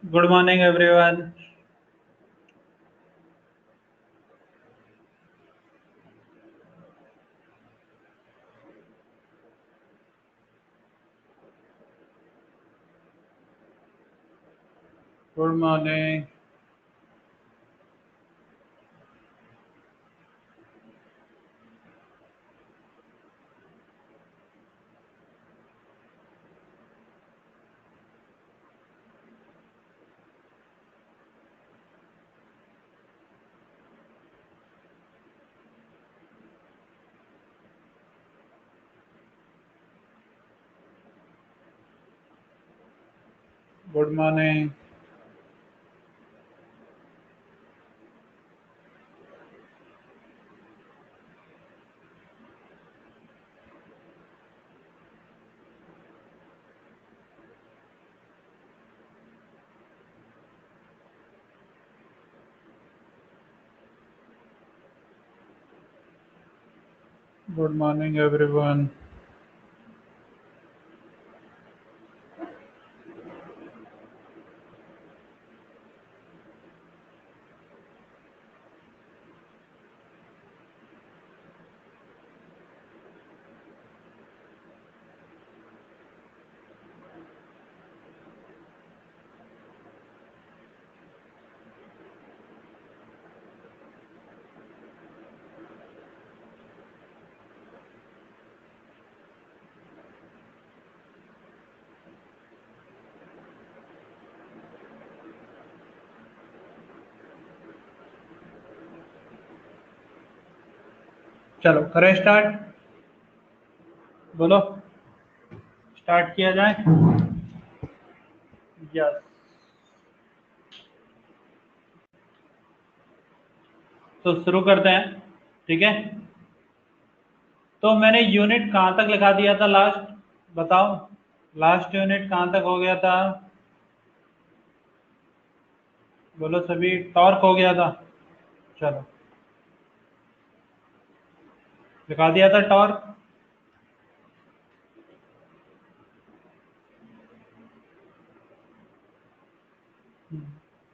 Good morning, everyone. Good morning. Good morning. Good morning, everyone. चलो करें start. बोलो, start किया जाए। यस। तो शुरू करते हैं। ठीक है। तो मैंने यूनिट कहाँ तक लिखा दिया था लास्ट? बताओ, लास्ट यूनिट कहाँ तक हो गया था? बोलो सभी, टॉर्क हो गया था। चलो, लिखा दिया था टॉर्क।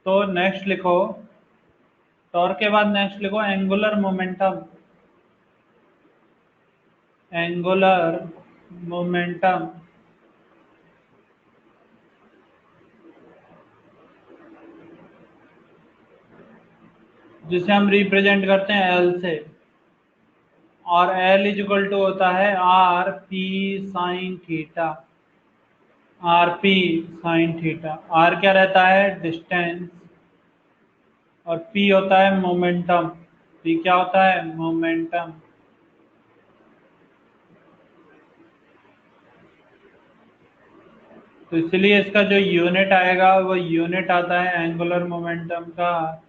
तो नेक्स्ट लिखो, टॉर्क के बाद नेक्स्ट लिखो एंगुलर मोमेंटम। एंगुलर मोमेंटम जिसे हम रिप्रेजेंट करते हैं एल से, और एल इज इक्वल टू होता है r p sine theta. R p sine theta. R क्या रहता है? डिस्टेंस। और पी होता है मोमेंटम। पी क्या होता है? मोमेंटम। तो इसलिए इसका जो यूनिट आएगा वो यूनिट आता है एंगुलर मोमेंटम का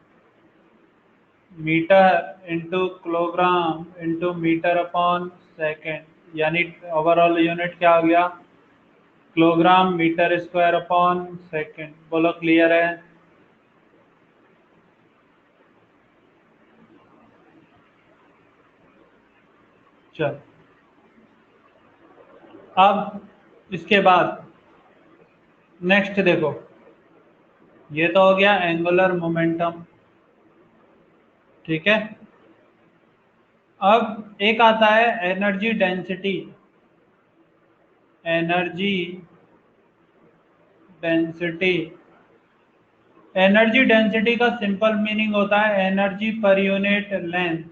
metre into kilogram into metre upon second. यानी ओवरऑल यूनिट क्या हो गया? Kilogram metre square upon second. बोलो क्लियर है? चल, अब इसके बाद नेक्स्ट देखो, ये तो हो गया एंगुलर मोमेंटम। ठीक है। अब एक आता है energy density. Energy density. Energy density का सिंपल मीनिंग होता है energy per unit length.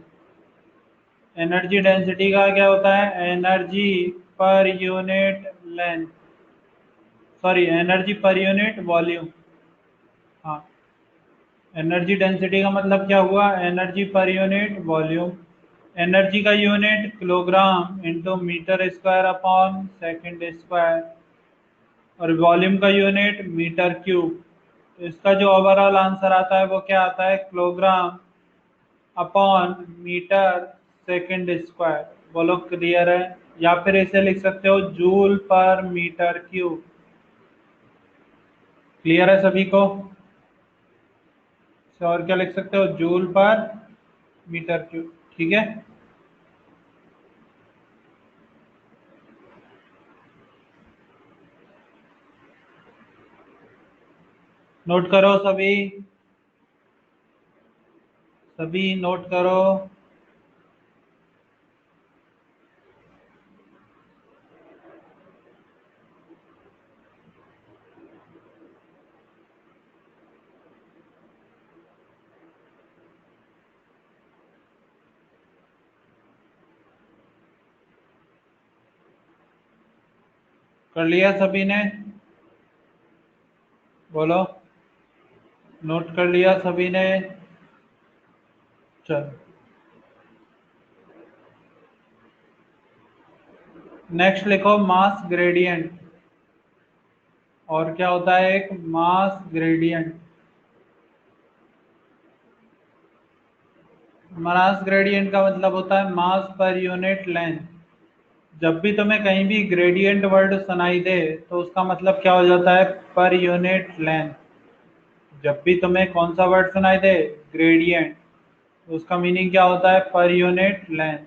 Energy density का क्या होता है? Energy per unit length. Sorry, energy per unit volume. हाँ, एनर्जी डेंसिटी का मतलब क्या हुआ? Energy per unit volume. Energy का unit kilogram into metre square upon second square, और वॉल्यूम का यूनिट मीटर क्यूब। तो इसका जो ओवरऑल आंसर आता है वो क्या आता है? Kilogram upon metre second square. बोलो क्लियर है? या फिर इसे लिख सकते हो जूल पर मीटर क्यूब। क्लियर है सभी को? इसे और क्या लिख सकते हो? जूल पर मीटर क्यूब। ठीक है। नोट करो सभी, सभी नोट करो। कर लिया सभी ने? बोलो, नोट कर लिया सभी ने? चलो, नेक्स्ट लिखो मास ग्रेडियंट। और क्या होता है एक मास ग्रेडियंट? मास ग्रेडियंट का मतलब होता है मास पर यूनिट लेंथ। जब भी तुम्हें कहीं भी ग्रेडियंट वर्ड सुनाई दे तो उसका मतलब क्या हो जाता है? पर यूनिट लेंथ। जब भी तुम्हें कौन सा वर्ड सुनाई दे, ग्रेडियंट, तो उसका मीनिंग क्या होता है? पर यूनिट लेंथ।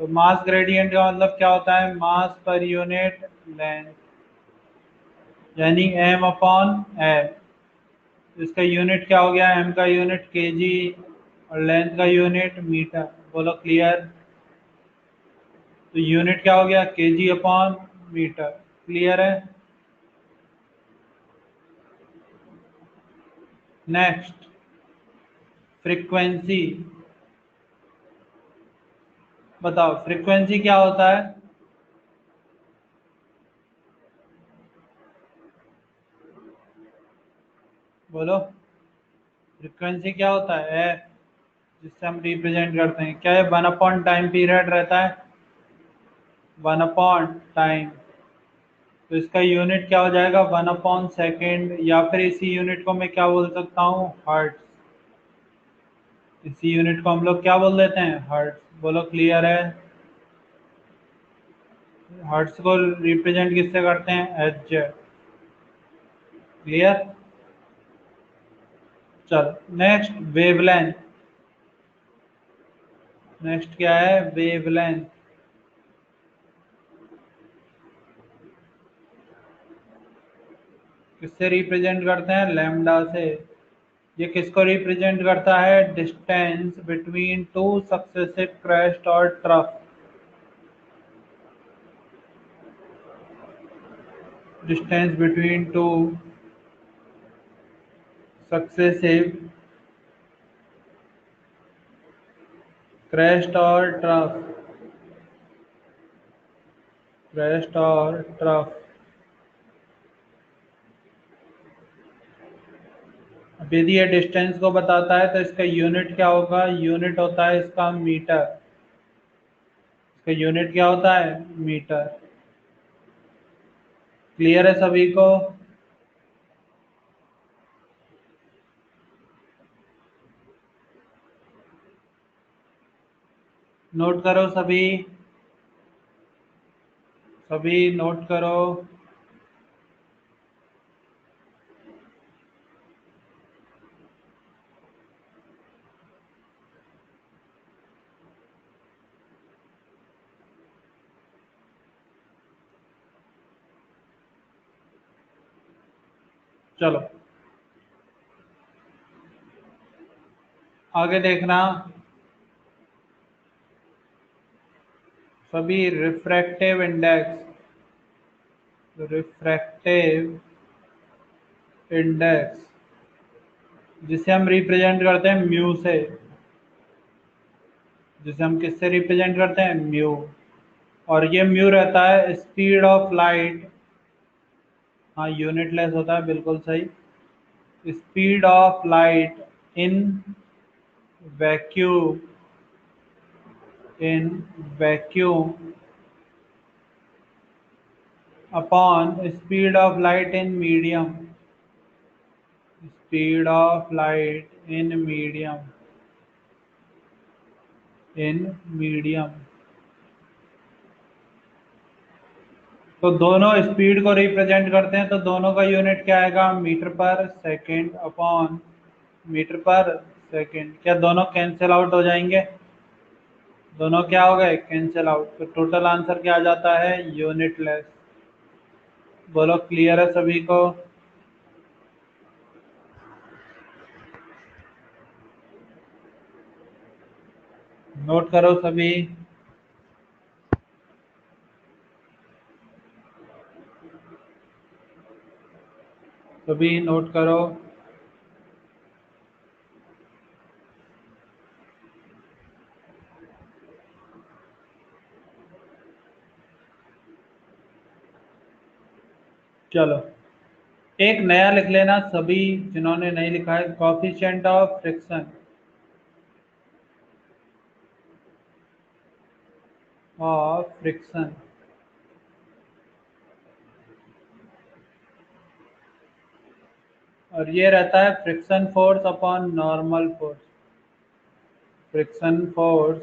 तो मास ग्रेडियंट का मतलब क्या होता है? मास पर यूनिट लेंथ, यानी एम अपॉन एल। इसका यूनिट क्या हो गया? एम का यूनिट केजी और लेंथ का यूनिट मीटर। बोलो क्लियर? तो यूनिट क्या हो गया? Kg upon metre. क्लियर है? Next, frequency. बताओ फ्रीक्वेंसी क्या होता है? बोलो, फ्रीक्वेंसी क्या होता है? जिससे हम रिप्रेजेंट करते हैं क्या है? वन अपॉन टाइम पीरियड रहता है, वन अपॉन टाइम। तो इसका यूनिट क्या हो जाएगा? वन अपॉन सेकेंड, या फिर इसी यूनिट को मैं क्या बोल सकता हूँ? हर्ट्ज। इसी यूनिट को हम लोग क्या बोल देते हैं? हर्ट्ज। बोलो क्लियर है? हर्ट्ज को रिप्रेजेंट किससे करते हैं? H Z. क्लियर? चलो नेक्स्ट, वेवलेंथ। नेक्स्ट क्या है? वेवलेंथ। किससे रिप्रेजेंट करते हैं? लैम्डा से। ये किसको रिप्रेजेंट करता है? Distance between two successive crest और trough. Distance between two successive crest और ट्रफ। क्रेस्ट और ट्रफ। अब यदि ये डिस्टेंस को बताता है तो इसका यूनिट क्या होगा? यूनिट होता है इसका मीटर। इसका यूनिट क्या होता है? मीटर। क्लियर है सभी को? नोट करो सभी, सभी नोट करो। चलो आगे देखना सभी। रिफ्रैक्टिव इंडेक्स, रिफ्रैक्टिव इंडेक्स जिसे हम रिप्रेजेंट करते हैं म्यू से। जिसे हम किससे रिप्रेजेंट करते हैं? म्यू। और ये म्यू रहता है स्पीड ऑफ लाइट। हाँ, यूनिटलेस होता है, बिल्कुल सही। Speed of light in vacuum, in vacuum upon speed of light in medium. Speed of light in medium, in medium. तो दोनों स्पीड को रिप्रेजेंट करते हैं, तो दोनों का यूनिट क्या आएगा? मीटर पर सेकेंड अपॉन मीटर पर सेकेंड। क्या दोनों कैंसिल आउट हो जाएंगे? दोनों क्या हो गए? Cancel out. तो टोटल आंसर क्या आ जाता है? यूनिटलेस। बोलो क्लियर है सभी को? नोट करो सभी। सभी नोट करो। चलो एक नया लिख लेना सभी, जिन्होंने नहीं लिखा है, coefficient of friction of friction. और ये रहता है friction force upon normal force. Friction force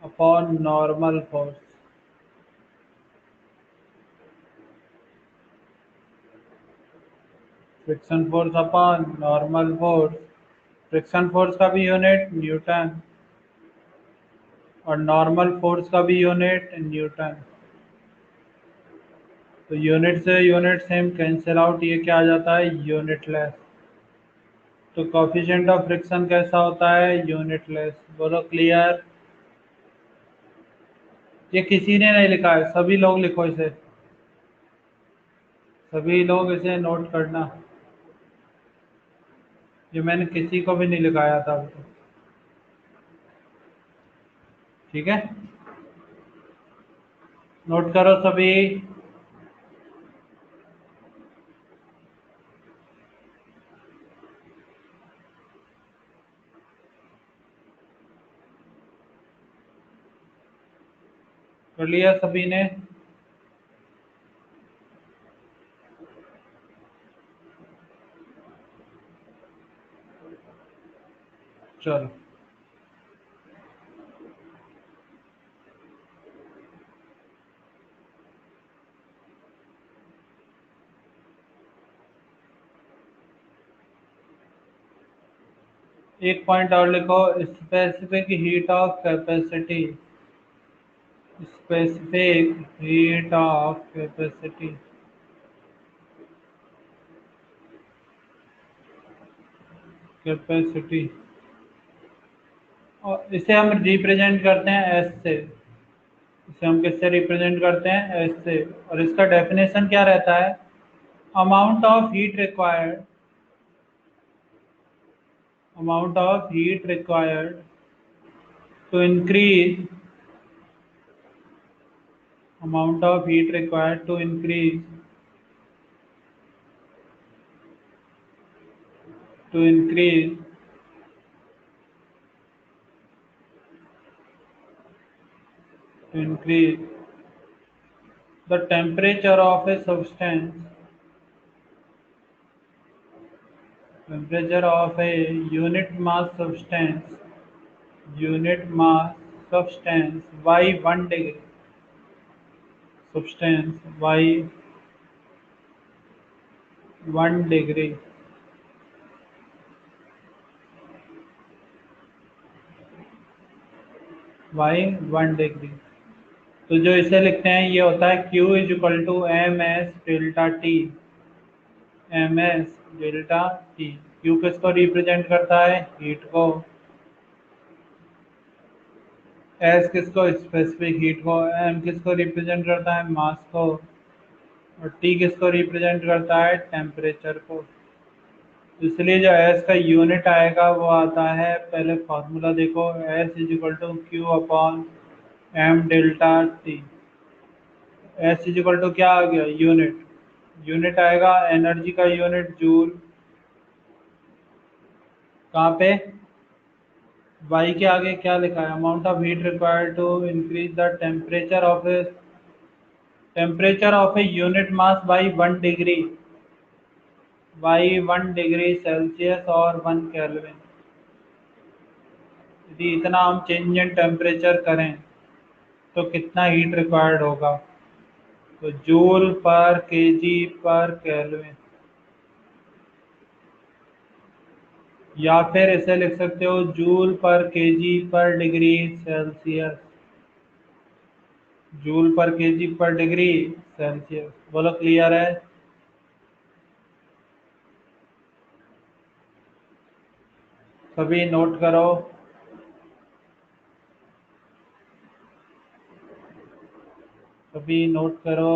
upon normal force. Friction force upon normal force. Friction force का भी यूनिट न्यूटन और नॉर्मल फोर्स का भी यूनिट न्यूटन। तो यूनिट से यूनिट सेम कैंसिल आउट, ये क्या आ जाता है, यूनिटलेस। तो कोफिशिएंट ऑफ फ्रिक्शन कैसा होता है, यूनिटलेस। बोलो क्लियर। ये किसी ने नहीं लिखा है, सभी लोग लिखो इसे। सभी लोग इसे नोट करना। ये मैंने किसी को भी नहीं लिखाया था अभी तक। ठीक है, नोट करो सभी। कर लिया सभी ने। चलो 1 पॉइंट और लिखो, specific heat of capacity. Specific heat of capacity. Capacity, और इसे हम रिप्रेजेंट करते हैं एस से। इसे हम किससे रिप्रेजेंट करते हैं, एस से। और इसका डेफिनेशन क्या रहता है, amount of heat required, amount of heat required to increase, amount of heat required to increase, to increase to increase the temperature of a substance, temperature of a unit mass substance, unit mass substance by 1 degree, substance by 1 degree, by 1 degree। तो जो इसे लिखते हैं ये होता है Q is equal to m s delta t. M s delta T. Q किसको represent करता है, हीट को। एस किसको, स्पेसिफिक हीट को। एम किसको रिप्रेजेंट करता है, मास को। और टी किसको रिप्रेजेंट करता है, टेम्परेचर को। इसलिए जो एस का यूनिट आएगा वो आता है, पहले फॉर्मूला देखो, s is equal to q upon m delta t. S is equal to क्या आ गया, यूनिट। यूनिट आएगा एनर्जी का यूनिट जूल। कहाँ पे, वाई के आगे क्या लिखा है, amount of heat required to increase the temperature of a unit mass by 1 degree, by 1 degree Celsius और 1 केल्विन। यदि इतना हम चेंज इन टेम्परेचर करें तो कितना हीट रिक्वायर्ड होगा, तो जूल पर केजी पर केल्विन। या फिर इसे लिख सकते हो जूल पर केजी पर degree Celsius. Joule per KG पर डिग्री सेल्सियस। बोलो क्लियर है। सभी नोट करो। सभी नोट करो।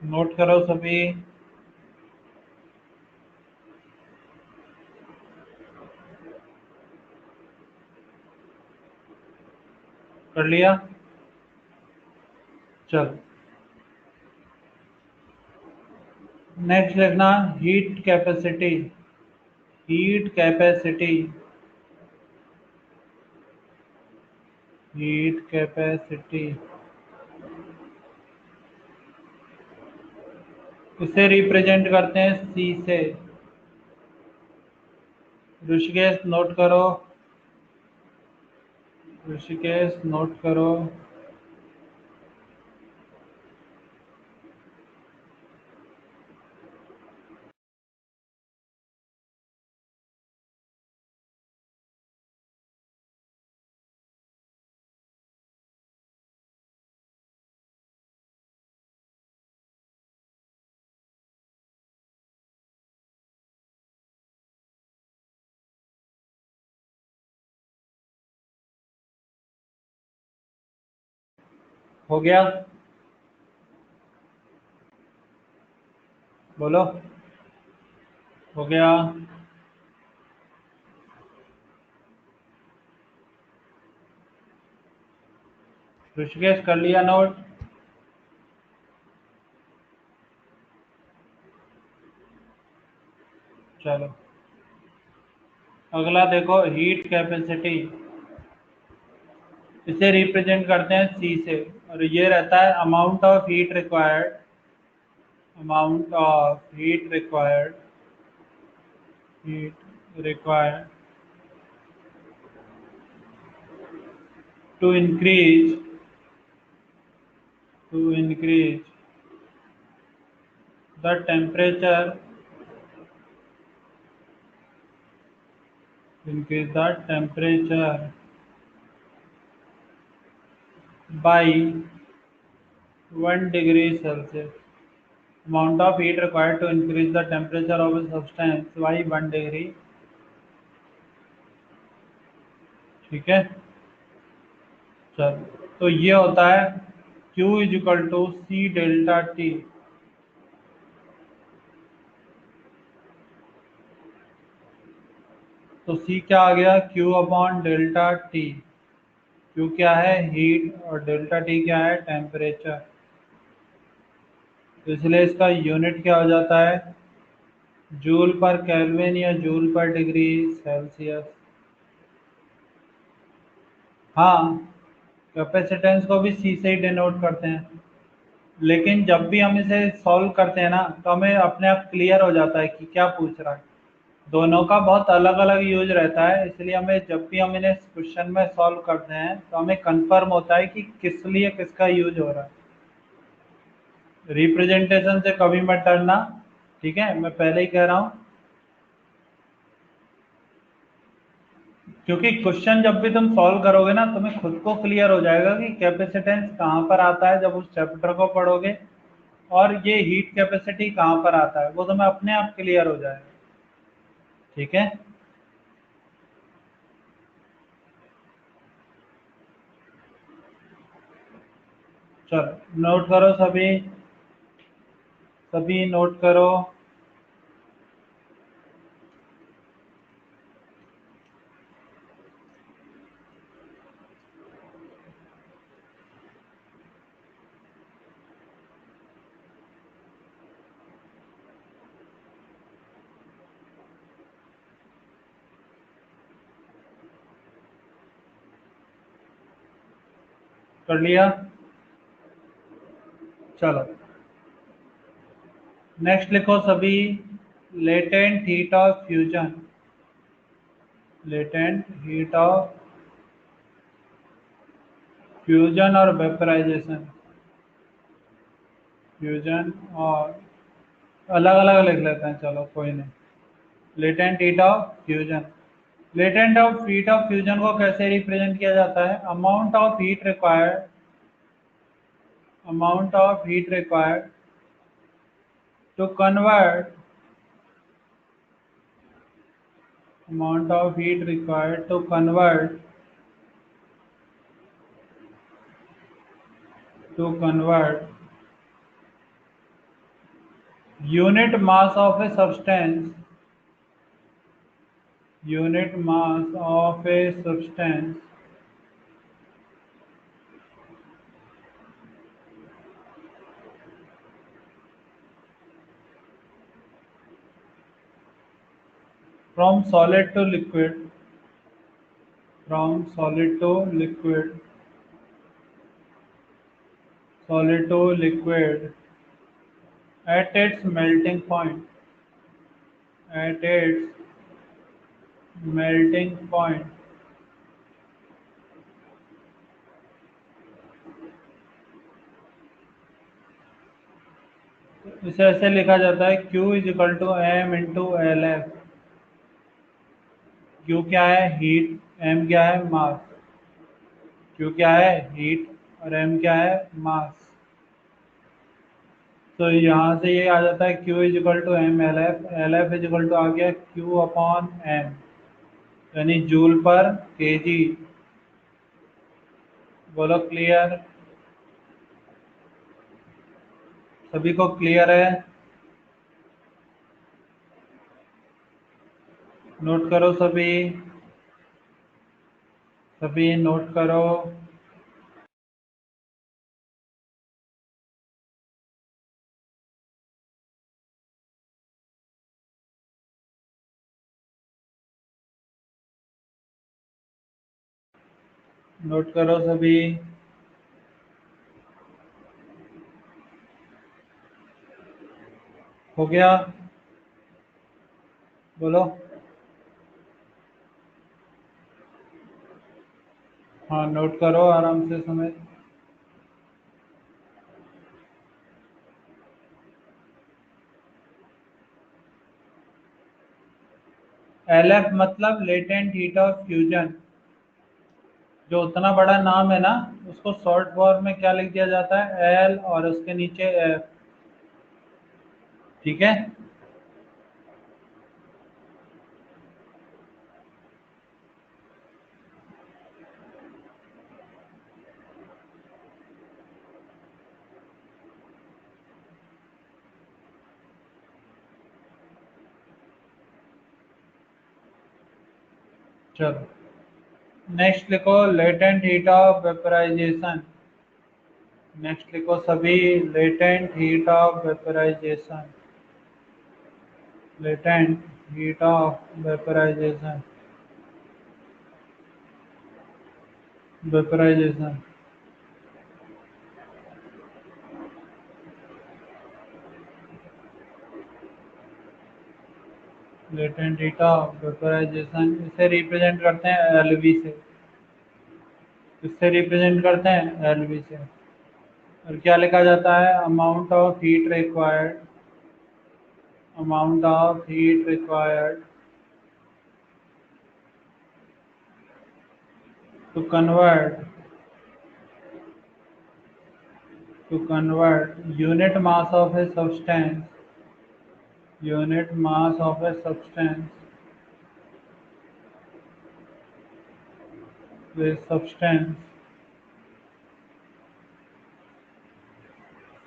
नोट करो सभी। कर लिया? चल, नेक्स्ट लिखना heat capacity. Heat capacity. Heat capacity. इसे रिप्रेजेंट करते हैं सी से। ऋषिकेश नोट करो। ऋषिकेश नोट करो। हो गया? बोलो। हो गया? ऋषिकेश कर लिया नोट? चलो, अगला देखो हीट कैपेसिटी। इसे रिप्रेजेंट करते हैं सी से, और ये रहता है amount of heat required. Amount of heat required. Heat required to increase. To increase the temperature. increase the temperature by 1 degree Celsius. Amount of heat required to increase the temperature of a substance by 1 degree। ठीक है? चल, तो ये होता है Q is equal to C delta T. तो C क्या आ गया? Q upon delta T. Q क्या है? हीट, और डेल्टा टी क्या है? टेम्परेचर। तो इसलिए इसका यूनिट क्या हो जाता है? जूल पर केल्विन या जूल पर डिग्री सेल्सियस। हाँ, कैपेसिटेंस को भी सी से ही डिनोट करते हैं, लेकिन जब भी हम इसे सॉल्व करते हैं ना, तो हमें अपने आप क्लियर हो जाता है कि क्या पूछ रहा है। दोनों का बहुत अलग अलग यूज रहता है, इसलिए हमें जब भी हम इन्हें क्वेश्चन में सॉल्व करते हैं तो हमें कंफर्म होता है कि किस लिए किसका यूज हो रहा है। रिप्रेजेंटेशन से कभी मत डरना, ठीक है? मैं पहले ही कह रहा हूँ, क्योंकि क्वेश्चन जब भी तुम सॉल्व करोगे ना, तुम्हें खुद को क्लियर हो जाएगा कि कैपेसिटेंस कहाँ पर आता है जब उस चैप्टर को पढ़ोगे, और ये हीट कैपेसिटी कहाँ पर आता है, वो तुम्हें अपने आप क्लियर हो जाएगा। ठीक है? चलो, नोट करो सभी। सभी नोट करो। कर लिया? चलो, नेक्स्ट लिखो सभी, latent heat of fusion. Latent heat of fusion और वेपराइजेशन। फ्यूजन और अलग अलग लिख लेते हैं, चलो कोई नहीं। Latent heat of fusion, latent of heat of fusion को कैसे रिप्रेजेंट किया जाता है? Amount of heat required to convert amount of heat required to convert unit mass of a substance from solid to liquid from solid to liquid at its melting point at its melting point इसे ऐसे लिखा जाता है Q is equal to M into L F. Q क्या है? Heat. M क्या है? मास। Q क्या है? हीट। और M क्या है? मास। तो यहाँ से ये आ जाता है Q is equal to M L F is equal to आ गया Q अपॉन एम, यानी जूल पर केजी। बोलो क्लियर? सभी को क्लियर है? नोट करो सभी, सभी नोट करो। नोट करो सभी। हो गया? बोलो। हाँ नोट करो आराम से समय। एल एफ मतलब लेटेंट हीट ऑफ फ्यूजन। जो उतना बड़ा नाम है ना, उसको शॉर्ट फॉर्म में क्या लिख दिया जाता है? एल और उसके नीचे एफ। ठीक है? चलो नेक्स्ट लिखो latent heat of vaporisation. Next लिखो सभी latent heat of vaporisation. Latent heat of vaporisation. Vaporisation latent heat of vaporisation इसे रिप्रेजेंट करते हैं एलवी से। किससे रिप्रेजेंट करते हैं? एलवी से। और क्या लिखा जाता है? Amount of heat required to convert unit mass of a substance with substance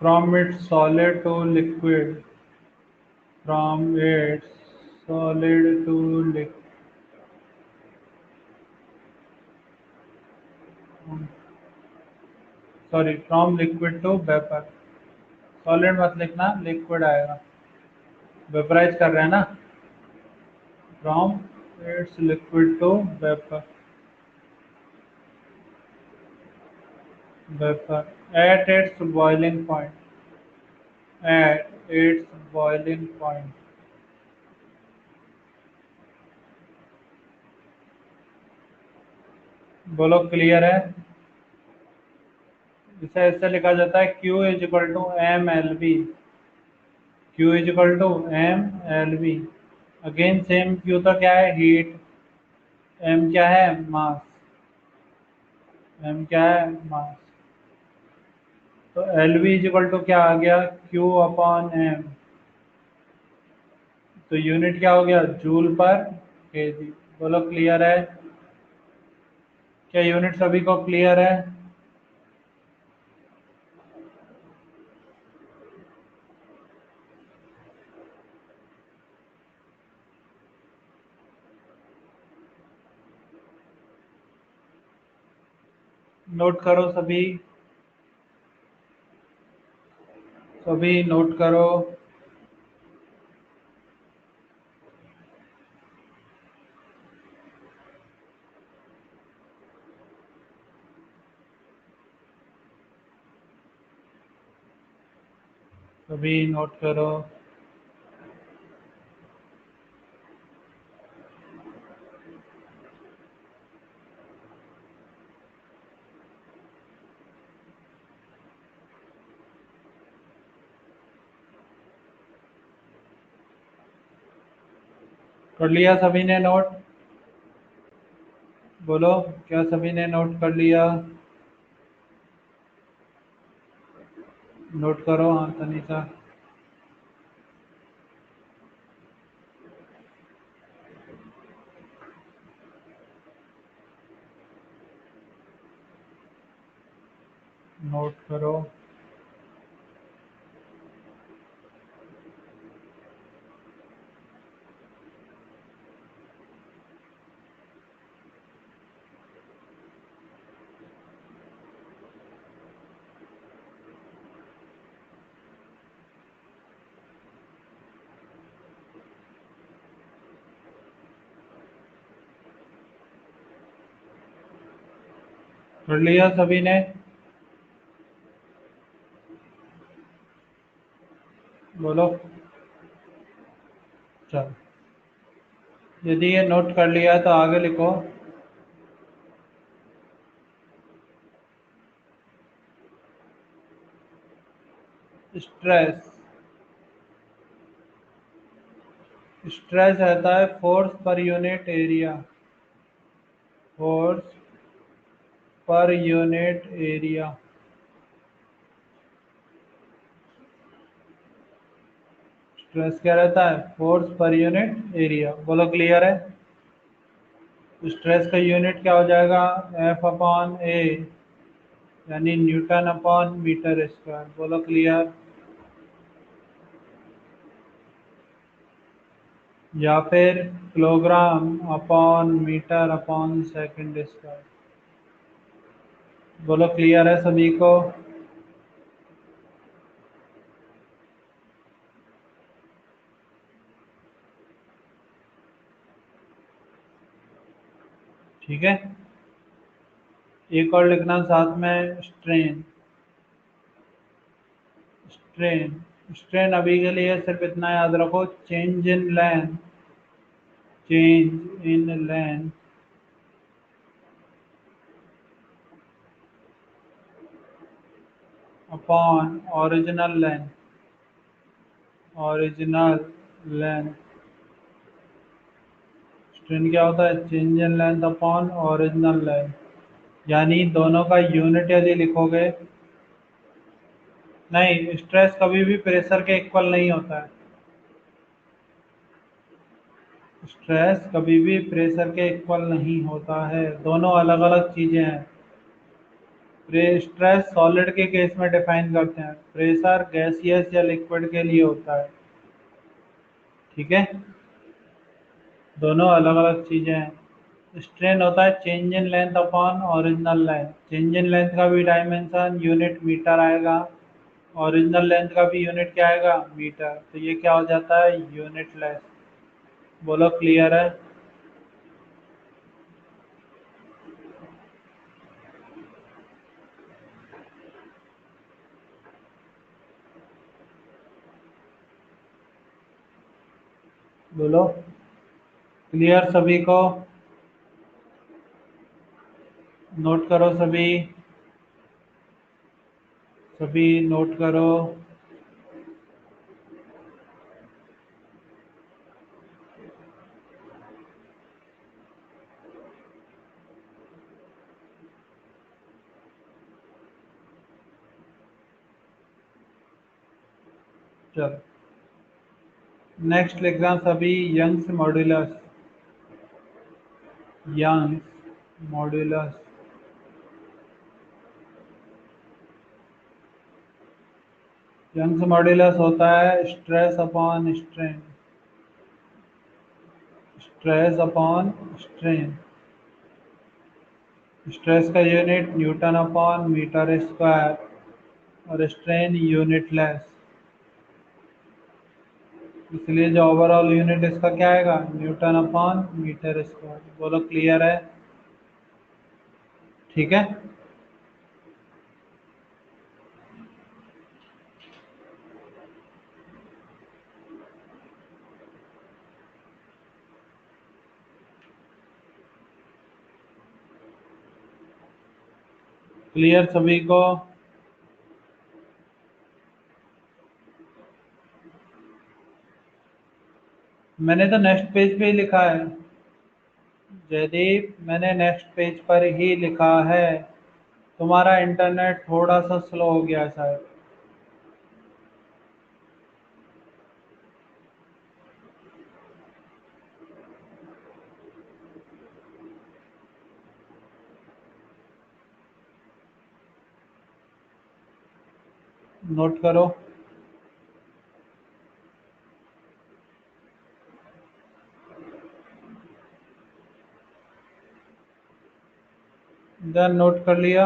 from its solid to liquid from its solid to liquid sorry from liquid to vapour. Solid मत लिखना, लिक्विड आएगा। Vaporise कर रहे हैं ना? From its liquid to vapour vapour at its boiling point. बोलो clear है? इसे ऐसे लिखा जाता है Q is equal to M L B. Q is equal to M L V. Again same, Q तो क्या है, हीट, M क्या है, मास, M क्या है, मास। तो L V is equal to क्या आ गया, Q अपॉन एम। तो यूनिट क्या हो गया, जूल पर केजी। बोलो क्लियर है? क्या यूनिट सभी को क्लियर है? नोट करो सभी, सभी नोट करो। सभी नोट करो। कर लिया सभी ने नोट? बोलो, क्या सभी ने नोट कर लिया? नोट करो, हाँ तनीषा। नोट करो। कर लिया सभी ने? बोलो। चलो, यदि ये नोट कर लिया है तो आगे लिखो। स्ट्रेस, स्ट्रेस रहता है फोर्स पर यूनिट एरिया, फोर्स पर यूनिट एरिया। स्ट्रेस क्या रहता है, फोर्स पर यूनिट एरिया। बोलो क्लियर है? स्ट्रेस का यूनिट क्या हो जाएगा, एफ अपॉन ए, यानी न्यूटन अपॉन मीटर स्क्वायर। बोलो क्लियर? या फिर kilogram upon metre upon second square. बोलो क्लियर है सभी को? ठीक है। एक और लिखना साथ में, स्ट्रेन। स्ट्रेन, स्ट्रेन अभी के लिए सिर्फ इतना याद रखो, change in length, change in length upon original length, original length. Strain क्या होता है, change in length upon original length. यानी दोनों का यूनिट यदि लिखोगे, नहीं, स्ट्रेस कभी भी प्रेशर के इक्वल नहीं होता है। स्ट्रेस कभी भी प्रेशर के इक्वल नहीं होता है, दोनों अलग अलग चीजें हैं। स्ट्रेस सॉलिड के केस में डिफाइन करते हैं, प्रेशर गैसियस या लिक्विड के लिए होता है। ठीक है, दोनों अलग अलग चीजें हैं। स्ट्रेन होता है change in length upon original length. Change in length का भी डायमेंशन यूनिट मीटर आएगा, ओरिजिनल लेंथ का भी यूनिट क्या आएगा, मीटर। तो ये क्या हो जाता है, यूनिट लेस। बोलो क्लियर है? बोलो क्लियर सभी को? नोट करो सभी, सभी नोट करो। चलो नेक्स्ट लिख रहा हूँ सभी Young's modulus. Young's modulus. Young's modulus होता है stress upon strain. Stress upon strain. Stress का unit newton upon metre square और स्ट्रेन यूनिटलेस, इसलिए जो ओवरऑल यूनिट इसका क्या आएगा, न्यूटन अपॉन मीटर स्क्वायर। बोलो क्लियर है? ठीक है। क्लियर सभी को? मैंने तो नेक्स्ट पेज पे ही लिखा है जयदीप, मैंने नेक्स्ट पेज पर ही लिखा है। तुम्हारा इंटरनेट थोड़ा सा स्लो हो गया है शायद। नोट करो। इधर नोट कर लिया?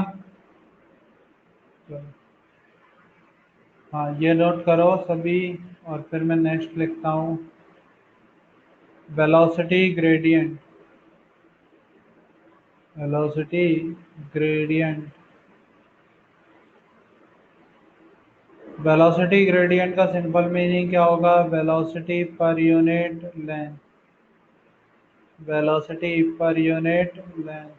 चलो। हाँ ये नोट करो सभी, और फिर मैं नेक्स्ट लिखता हूँ। Velocity gradient. Velocity gradient. Velocity gradient का सिंपल मीनिंग क्या होगा? वेलोसिटी पर यूनिट लेंथ। वेलोसिटी पर यूनिट लेंथ,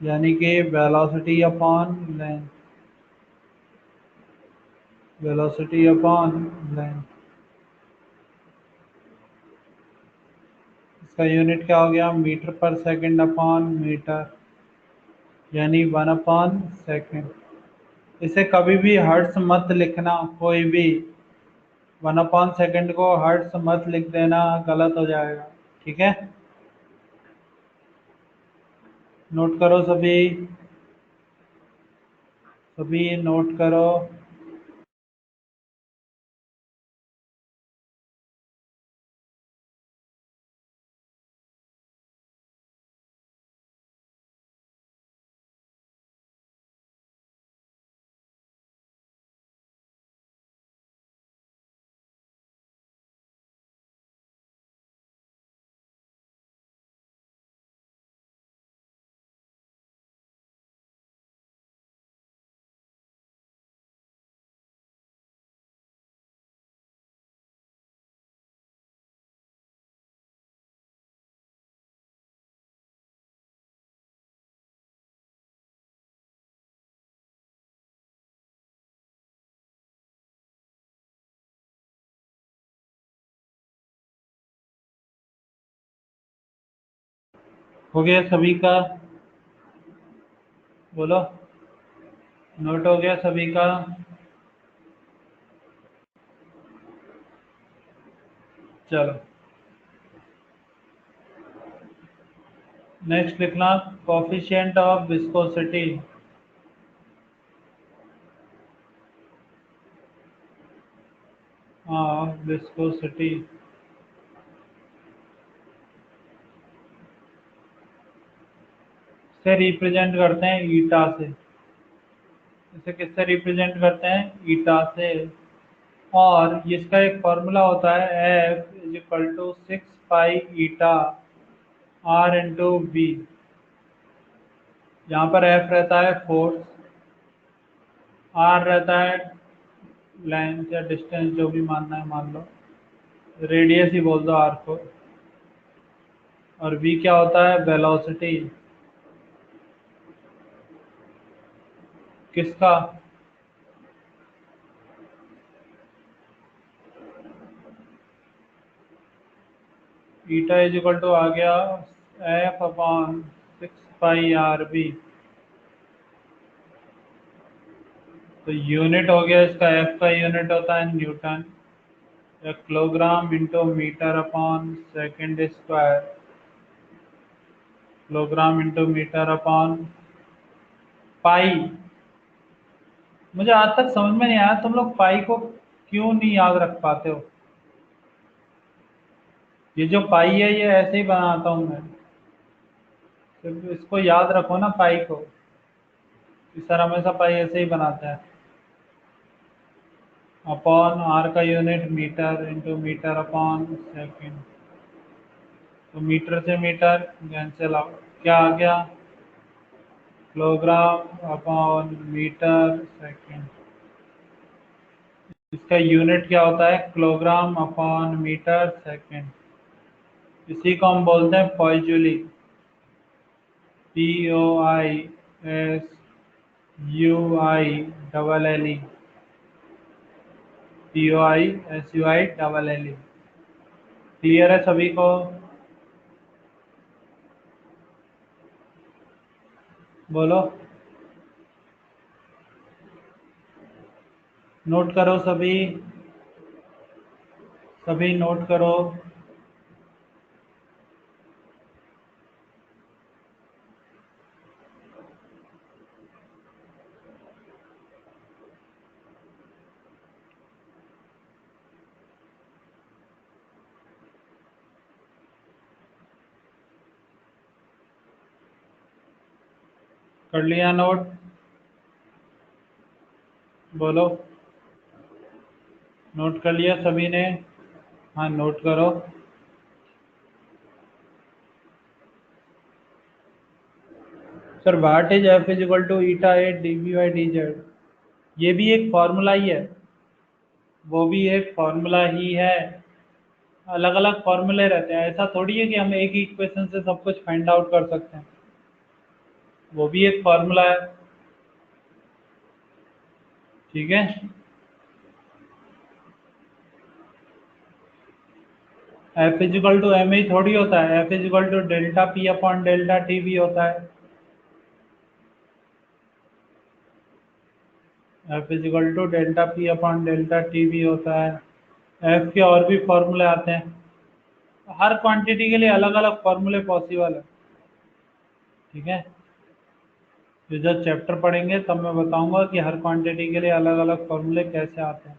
यानी कि velocity upon length. Velocity upon length, इसका यूनिट क्या हो गया? मीटर पर सेकंड अपॉन मीटर, यानी 1/सेकंड। इसे कभी भी हर्ट्स मत लिखना, कोई भी 1/सेकंड को हर्ट्स मत लिख देना, गलत हो जाएगा। ठीक है, नोट करो सभी। सभी नोट करो। हो गया सभी का? बोलो, नोट हो गया सभी का? चलो नेक्स्ट लिखना, कोफिशिएंट ऑफ विस्कोसिटी। हाँ विस्कोसिटी से रिप्रेजेंट करते हैं ईटा से। इसे किससे रिप्रेजेंट करते हैं? ईटा से। और इसका एक फॉर्मूला होता है F = 6 pi eta R into B. यहाँ पर F रहता है फोर्स, आर रहता है लेंथ या डिस्टेंस, जो भी मानना है मान लो, रेडियस ही बोल दो आर को, और v क्या होता है? वेलोसिटी। किसका? ईटा = आ गया F/6 पाई आर बी। तो यूनिट हो गया इसका, एफ का यूनिट होता है न्यूटन, या kilogram into metre upon second square, kilogram into metre upon pi. मुझे आज तक समझ में नहीं आया तुम लोग पाई को क्यों नहीं याद रख पाते हो। ये जो पाई है ये ऐसे ही बनाता हूँ मैं, सिर्फ इसको याद रखो ना पाई को। इस सर हमेशा पाई ऐसे ही बनाता है, अपॉन आर का unit metre into metre upon second. तो मीटर से मीटर कैंसिल आउट, क्या आ गया, किलोग्राम अपॉन मीटर सेकेंड। इसका यूनिट क्या होता है, किलोग्राम अपॉन मीटर सेकेंड। इसी को हम बोलते हैं पॉइजूली, POISUILLE, POISUILLE। क्लियर है सभी को? बोलो, नोट करो सभी, सभी नोट करो। कर लिया नोट? बोलो, नोट कर लिया सभी ने? हाँ नोट करो। Sir what is F is equal to eta A D B by D Z, ये भी एक फॉर्मूला ही है, वो भी एक फॉर्मूला ही है। अलग अलग फॉर्मूले रहते हैं, ऐसा थोड़ी है कि हम एक ही इक्वेशन से सब कुछ फाइंड आउट कर सकते हैं, वो भी एक फॉर्मूला है। ठीक है, एफ इजिकल टू एम ही थोड़ी होता है, F is equal to delta P upon delta T भी होता है। F is equal to delta P upon delta T भी होता है। एफ के और भी फॉर्मूले आते हैं, हर क्वांटिटी के लिए अलग अलग फॉर्मूले पॉसिबल है। ठीक है, तो जब चैप्टर पढ़ेंगे तब मैं बताऊंगा कि हर क्वांटिटी के लिए अलग अलग फॉर्मूले कैसे आते हैं।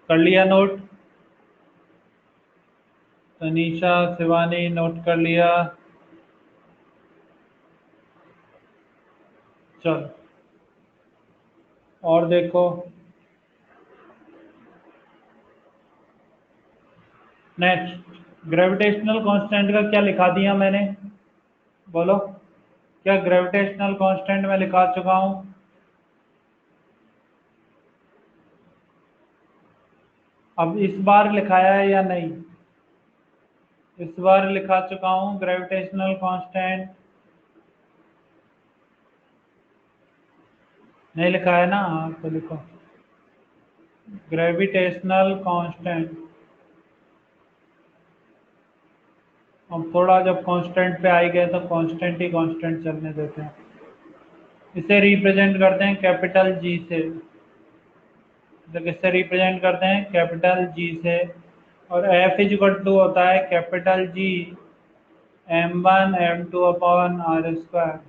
कर लिया नोट? तनीषा, शिवानी नोट कर लिया? चल, और देखो, नेक्स्ट ग्रेविटेशनल कांस्टेंट का क्या लिखा दिया मैंने, बोलो, क्या ग्रेविटेशनल कांस्टेंट में लिखा चुका हूँ? अब इस बार लिखाया है या नहीं? इस बार लिखा चुका हूँ ग्रेविटेशनल कांस्टेंट, नहीं लिखा है ना? हाँ तो लिखो, ग्रेविटेशनल कांस्टेंट। अब थोड़ा जब कांस्टेंट पे आई गए तो कांस्टेंट ही कांस्टेंट चलने देते हैं। इसे रिप्रेजेंट करते हैं कैपिटल जी से, तो किससे रिप्रेजेंट करते हैं, कैपिटल जी से। और एफ इज इक्वल टू होता है capital G m1 m2 upon R square.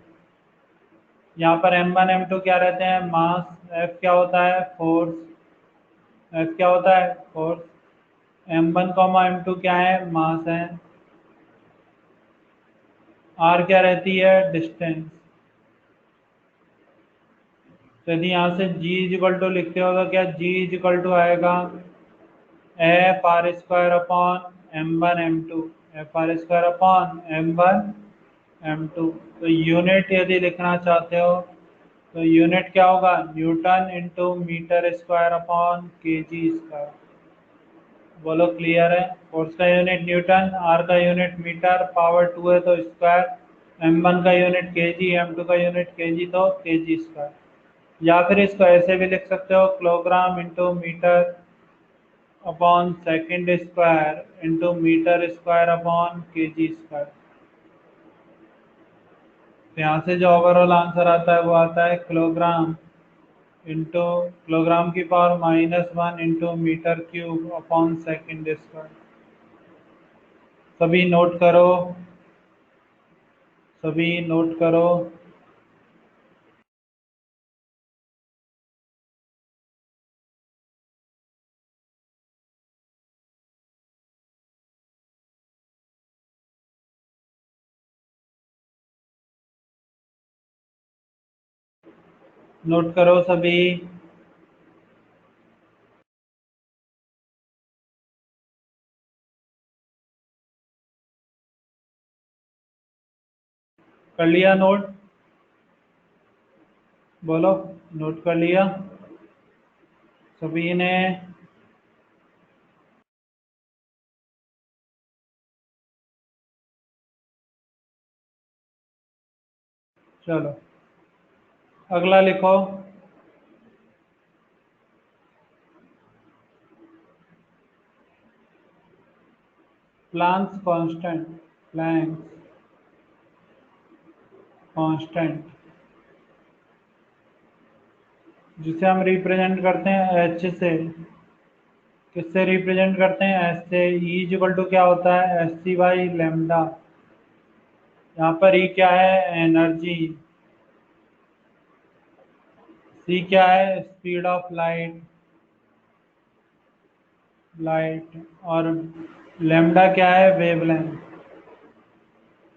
यहाँ पर m1 m2 क्या रहते हैं, मास, f क्या होता है, फोर्स, f क्या होता है, फोर्स, m1 m2 क्या है, मास है, r क्या रहती है, डिस्टेंस। तो यदि यहाँ से g इज इक्वल टू लिखते हो तो क्या g इज इक्वल टू आएगा F R square upon m1 m2, F R square upon m1 m2। तो यूनिट यदि लिखना चाहते हो तो यूनिट क्या होगा, newton into metre square upon K G square. बोलो क्लियर है? फोर्स का यूनिट न्यूटन, आर का यूनिट मीटर, पावर 2 है तो स्क्वायर, m1 का यूनिट केजी, m2 का यूनिट केजी तो केजी स्क्वायर। या फिर इसको ऐसे भी लिख सकते हो, kilogram into metre upon second square into metre square upon K G square. तो यहाँ से जो ओवरऑल आंसर आता है वो आता है किलोग्राम इंटू किलोग्राम की power -1 into metre cube upon second square. सभी नोट करो, सभी नोट करो। नोट करो सभी। कर लिया नोट? बोलो, नोट कर लिया सभी ने? चलो अगला लिखो। प्लांक्स कांस्टेंट, प्लैंक्स कांस्टेंट जिसे हम रिप्रेजेंट करते हैं एच से। किससे रिप्रेजेंट करते हैं? एच से। ई इक्वल टू क्या होता है? H C by lambda. यहाँ पर ई क्या है? एनर्जी। सी क्या है? Speed of light, light. और लेमडा क्या है? वेवलेंथ।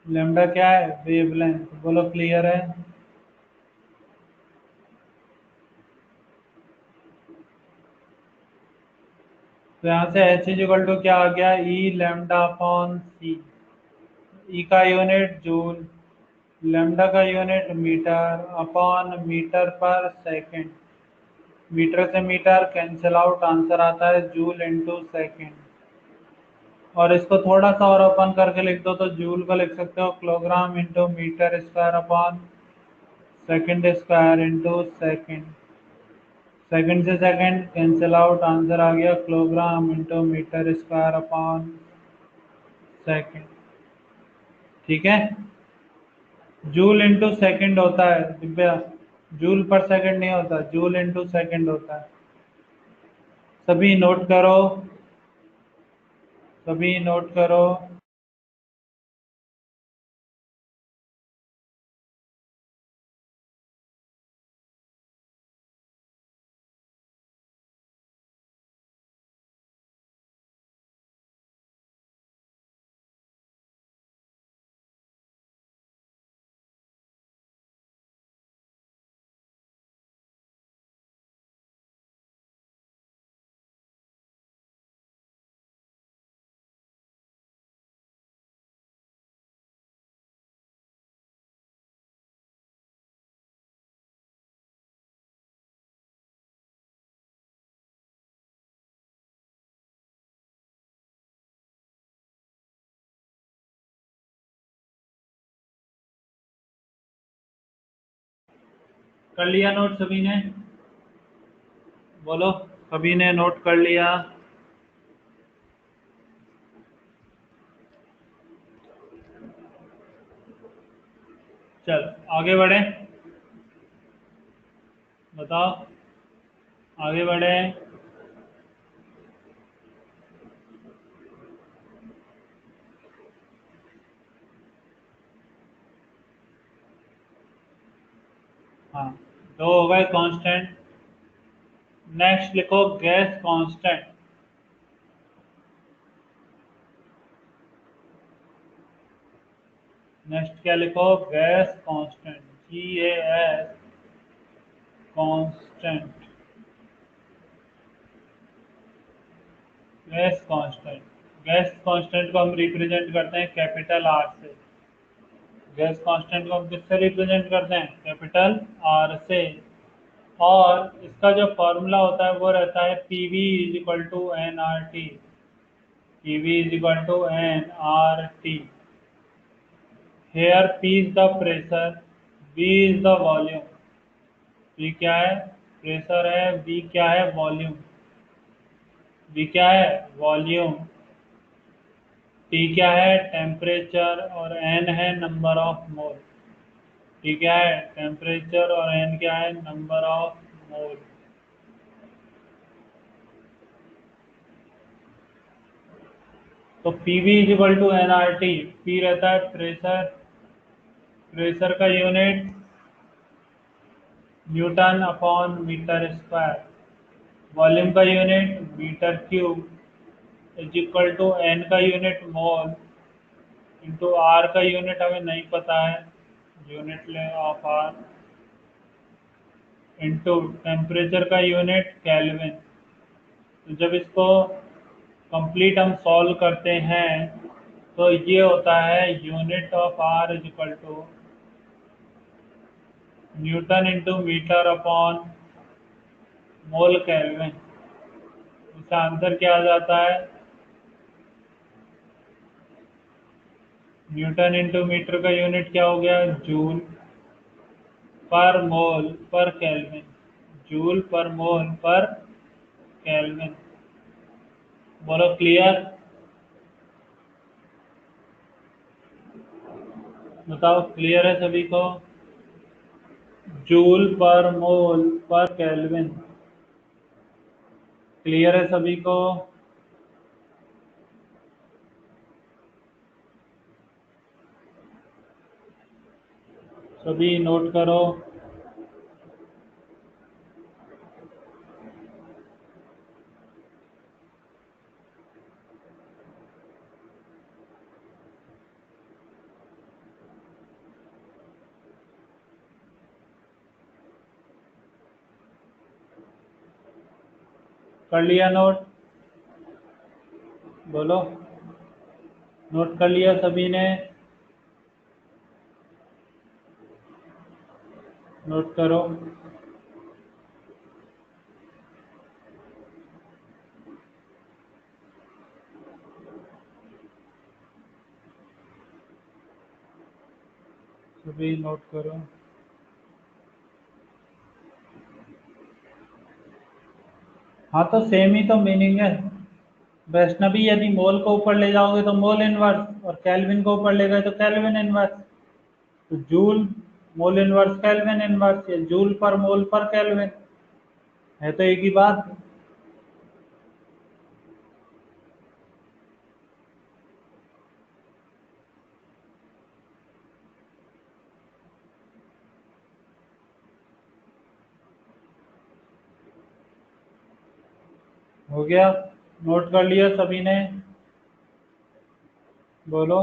लेमडा क्या है? वेवलेंथ। बोलो क्लियर है? तो यहाँ से एच इज इक्वल टू क्या आ गया? ई लेमडा अपॉन सी। ई का यूनिट जूल, लेमडा का यूनिट मीटर अपॉन मीटर पर सेकंड। मीटर से मीटर कैंसिल आउट, आंसर आता है जूल इंटू सेकेंड। और इसको थोड़ा सा और ओपन करके लिख दो तो जूल को लिख सकते हो kilogram into metre square upon second square into second. Second से सेकंड कैंसिल आउट, आंसर आ गया kilogram into metre square upon second. ठीक है? जूल इंटू सेकंड होता है दिव्या, जूल पर सेकंड नहीं होता, जूल इंटू सेकंड होता है। सभी नोट करो, सभी नोट करो। कर लिया नोट सभी ने? बोलो, सभी ने नोट कर लिया? चल आगे बढ़े, बताओ आगे बढ़े। हाँ, दो हो गए कांस्टेंट। नेक्स्ट लिखो गैस कांस्टेंट। नेक्स्ट क्या लिखो? Gas constant, GAS constant. Gas constant, gas constant को हम रिप्रेजेंट करते हैं कैपिटल आर से। गैस कांस्टेंट को हम किससे रिप्रेजेंट करते हैं? कैपिटल आर से। और इसका जो फॉर्मूला होता है वो रहता है PV is equal to NRT। PV is equal to NRT। Here P is the pressure, V is the volume. P क्या है? प्रेशर है, V क्या है? वॉल्यूम। V क्या है, वॉल्यूम, T क्या है, टेम्परेचर, और N है नंबर ऑफ मोल। T क्या है, टेम्परेचर, और N क्या है, नंबर ऑफ मोल। तो PV is equal to NRT। P रहता है प्रेशर, प्रेशर का unit newton upon metre square, volume का unit metre cube, is equal to n का यूनिट मोल इंटू आर का यूनिट हमें नहीं पता है, यूनिट ले ऑफ आर, इंटू टेम्परेचर का यूनिट केल्विन। तो जब इसको कंप्लीट हम सॉल्व करते हैं तो ये होता है unit of R is equal to newton into metre upon mole kelvin. इसका आंसर क्या आ जाता है, न्यूटन इंटू मीटर का यूनिट क्या हो गया, जूल पर मोल पर केल्विन, जूल पर मोल पर केल्विन। बोलो क्लियर, बताओ क्लियर है सभी को, जूल पर मोल पर केल्विन, क्लियर है सभी को। सभी नोट करो। कर लिया नोट, बोलो नोट कर लिया सभी ने, नोट करो। सभी नोट करो। हाँ तो सेम ही तो मीनिंग है। वैष्णवी यदि मोल को ऊपर ले जाओगे तो मोल इनवर्स, और केल्विन को ऊपर ले गए तो केल्विन इनवर्स। तो joule mole inverse kelvin inverse, या जूल पर मोल पर केल्विन, है तो एक ही बात। हो गया, नोट कर लिया सभी ने, बोलो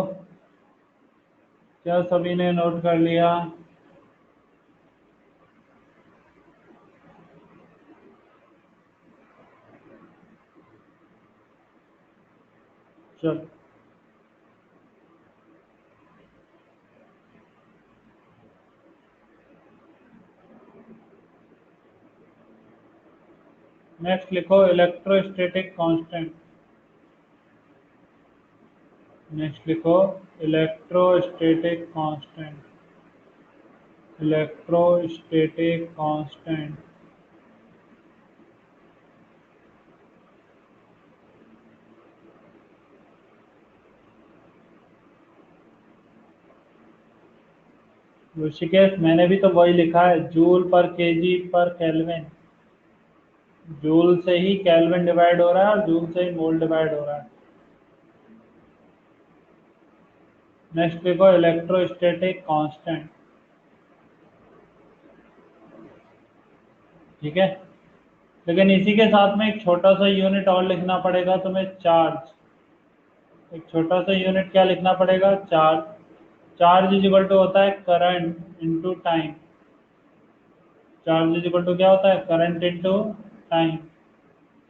क्या सभी ने नोट कर लिया। चल नेक्स्ट लिखो इलेक्ट्रोस्टैटिक कांस्टेंट। नेक्स्ट लिखो electrostatic constant, electrostatic constant. Rishikesh मैंने भी तो वही लिखा है, जूल पर केजी पर केल्विन। जूल से ही केल्विन डिवाइड हो रहा है और जूल से ही मोल डिवाइड हो रहा है। नेक्स्ट लिखो इलेक्ट्रोस्टैटिक कांस्टेंट। ठीक है, लेकिन इसी के साथ में एक छोटा सा यूनिट और लिखना पड़ेगा तुम्हें, चार्ज। एक छोटा सा यूनिट क्या लिखना पड़ेगा, charge. Charge is equal to होता है current into time. Charge is equal to क्या होता है, करंट इनटू टाइम।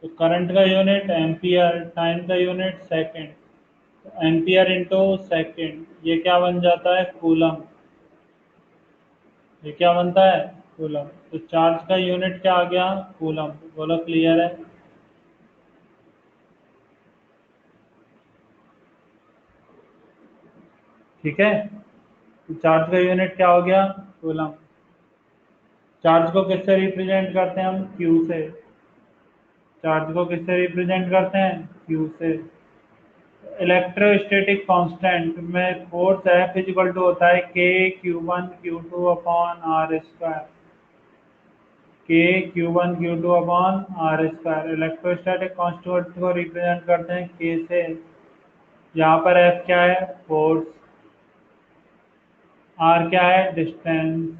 तो करंट का यूनिट एम्पियर, टाइम का यूनिट सेकंड, तो एम्पियर इंटू सेकेंड, ये क्या बन जाता है, कूलम। ये क्या बनता है, कूलम। तो चार्ज का यूनिट क्या आ गया, कूलम। बोलो क्लियर है। ठीक है, तो चार्ज का यूनिट क्या हो गया, कूलम। चार्ज को किससे रिप्रेजेंट करते हैं हम, क्यू से। चार्ज को किससे रिप्रेजेंट करते हैं? क्यू से। इलेक्ट्रोस्टैटिक कांस्टेंट में फोर्स एफ इजिकल टू होता है के Q1 Q2 upon R square. K Q1 Q2 upon R square. Electrostatic constant को रिप्रेजेंट करते हैं के से। यहाँ पर एफ क्या है? फोर्स। आर क्या है? डिस्टेंस।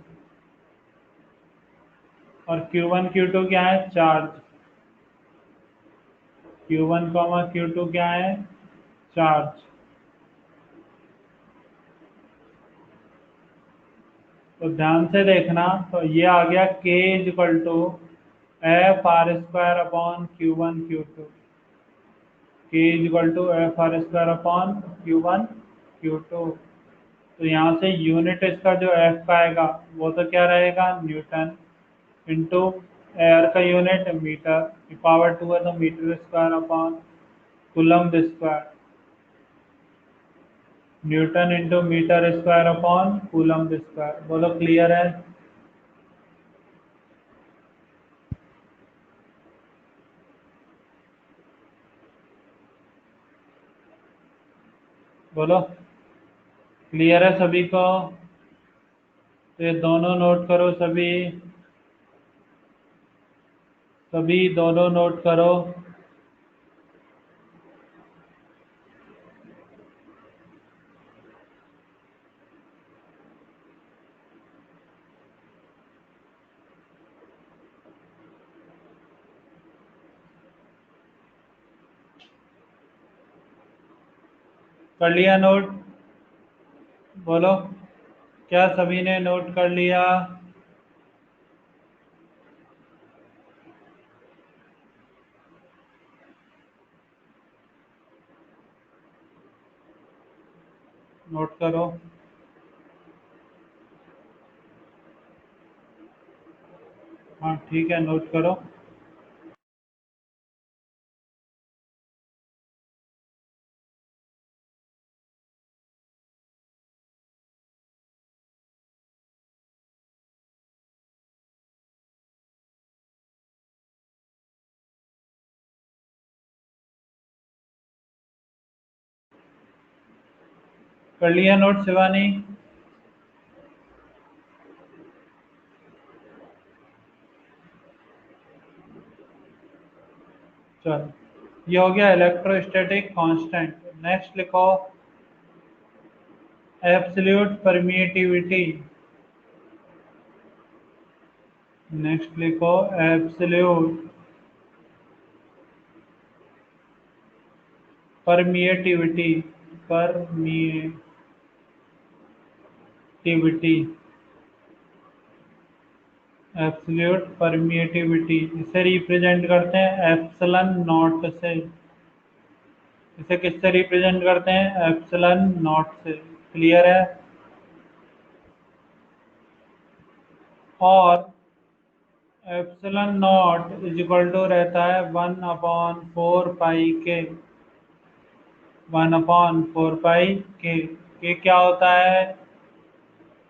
और Q1 Q2 क्या है? चार्ज। Q1 Q2 क्या है? चार्ज। तो ध्यान से देखना, तो ये आ गया K is equal to F R square upon Q1 Q2। K is equal to F R square upon Q1 Q2। तो यहाँ से यूनिट इसका जो एफ का आएगा वो तो क्या रहेगा? न्यूटन। इंटू एयर का यूनिट मीटर, पावर 2 है तो metre square upon coulomb square. Newton into metre square upon coulomb square. बोलो क्लियर है? बोलो क्लियर है सभी को? तो ये दोनों नोट करो सभी। सभी दोनों नोट करो। कर लिया नोट? बोलो क्या सभी ने नोट कर लिया? नोट करो। हाँ ठीक है, नोट करो। कर लिया नोट शिवानी? चलो ये हो गया इलेक्ट्रोस्टैटिक कांस्टेंट। नेक्स्ट लिखो एब्सोल्यूट परमिएटिविटी। नेक्स्ट लिखो एब्सोल्यूट परमिएटिविटी। परमिएटिविटी। एब्सोल्यूट परमिएटिविटी इसे रिप्रेजेंट करते हैं एप्सिलॉन नॉट से। इसे किससे रिप्रेजेंट करते हैं? एप्सिलॉन नॉट से। क्लियर है? और epsilon naught is equal to रहता है 1/4 पाई के। 1/4 पाई के क्या होता है?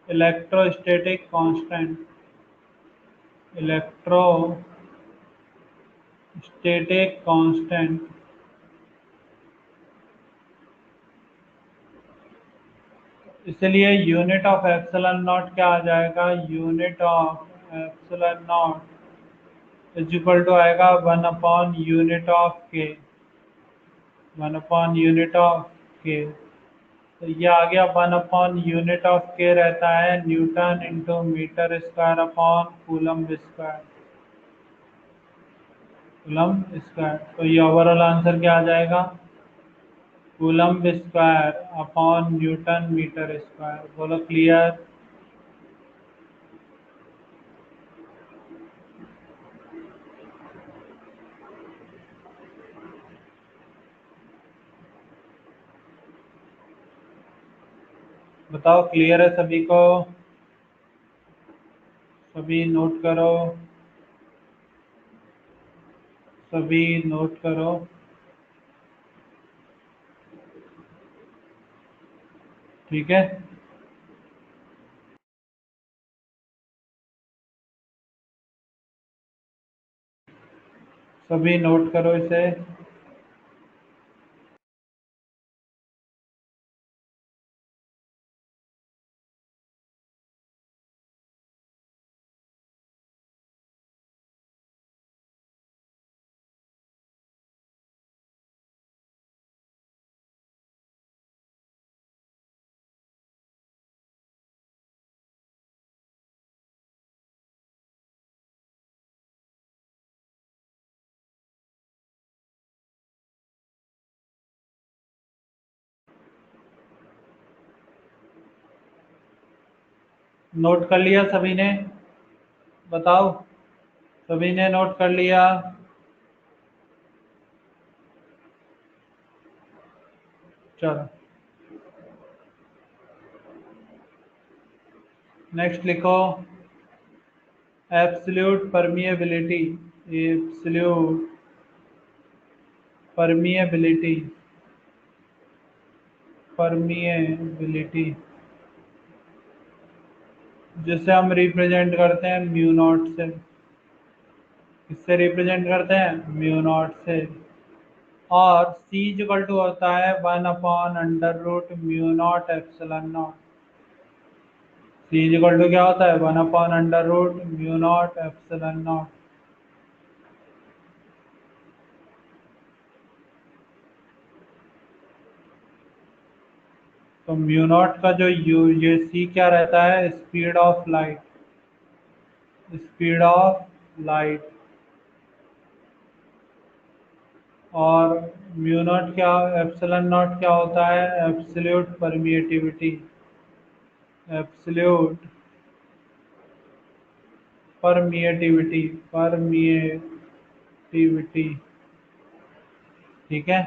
Electrostatic constant. Electrostatic constant. इसलिए यूनिट ऑफ एप्सिलॉन नॉट क्या आ जाएगा? Unit of epsilon naught is equal to आएगा 1/यूनिट ऑफ के। 1/यूनिट ऑफ के। तो ये आ गया 1/यूनिट ऑफ के रहता है newton into metre square upon coulomb square. Coulomb square. तो ये ओवरऑल आंसर क्या आ जाएगा? Coulomb square upon newton metre square. बोलो क्लियर? बताओ क्लियर है सभी को? सभी नोट करो। सभी नोट करो। ठीक है। सभी नोट करो इसे। नोट कर लिया सभी ने? बताओ, सभी ने नोट कर लिया? चलो नेक्स्ट लिखो। Absolute permeability. Absolute permeability. Permeability जिसे हम रिप्रेजेंट करते हैं म्यू नॉट से। किससे रिप्रेजेंट करते हैं? म्यू नॉट से। और सी इक्वल टू होता है 1/√, mu naught epsilon naught. C equal to क्या होता है? 1/√, म्यू नॉट एप्सिलॉन नॉट। तो म्यू नॉट का जो ये सी क्या रहता है? Speed of light. Speed of light. और म्यू नॉट क्या, एप्सिलॉन नॉट क्या होता है? Absolute permittivity. Absolute permittivity. Permittivity. ठीक है।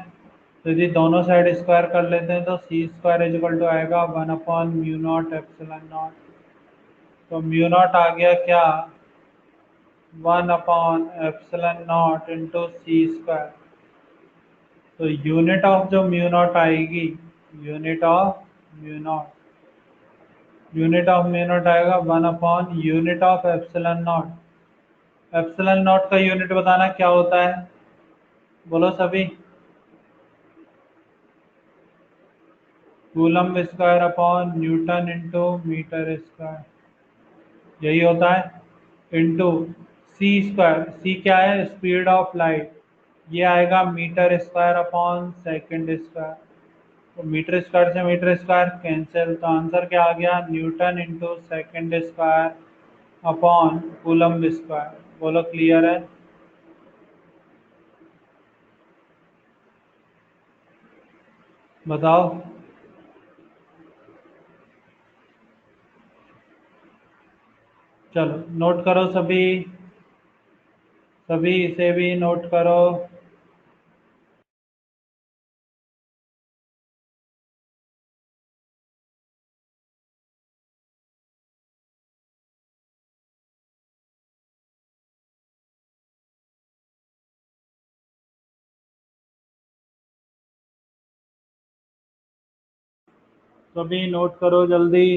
तो यदि दोनों साइड स्क्वायर कर लेते हैं तो C square is equal to आएगा 1/म्यू नॉट एप्सिलॉन नॉट। तो म्यू नॉट आ गया क्या? Epsilon naught into C square. तो यूनिट ऑफ जो म्यू नॉट आएगी, unit of mu naught, unit of mu naught आएगा 1/यूनिट of epsilon naught. Epsilon naught का यूनिट बताना क्या होता है? बोलो सभी। Coulomb square upon newton into metre square, यही होता है। Into C square. सी क्या है? Speed of light. ये आएगा metre square upon second square. तो मीटर स्क्वायर से मीटर स्क्वायर कैंसिल, तो आंसर क्या आ गया? Newton into second square upon coulomb square. बोलो क्लियर है? बताओ। चलो नोट करो सभी। सभी इसे भी नोट करो। सभी नोट करो जल्दी।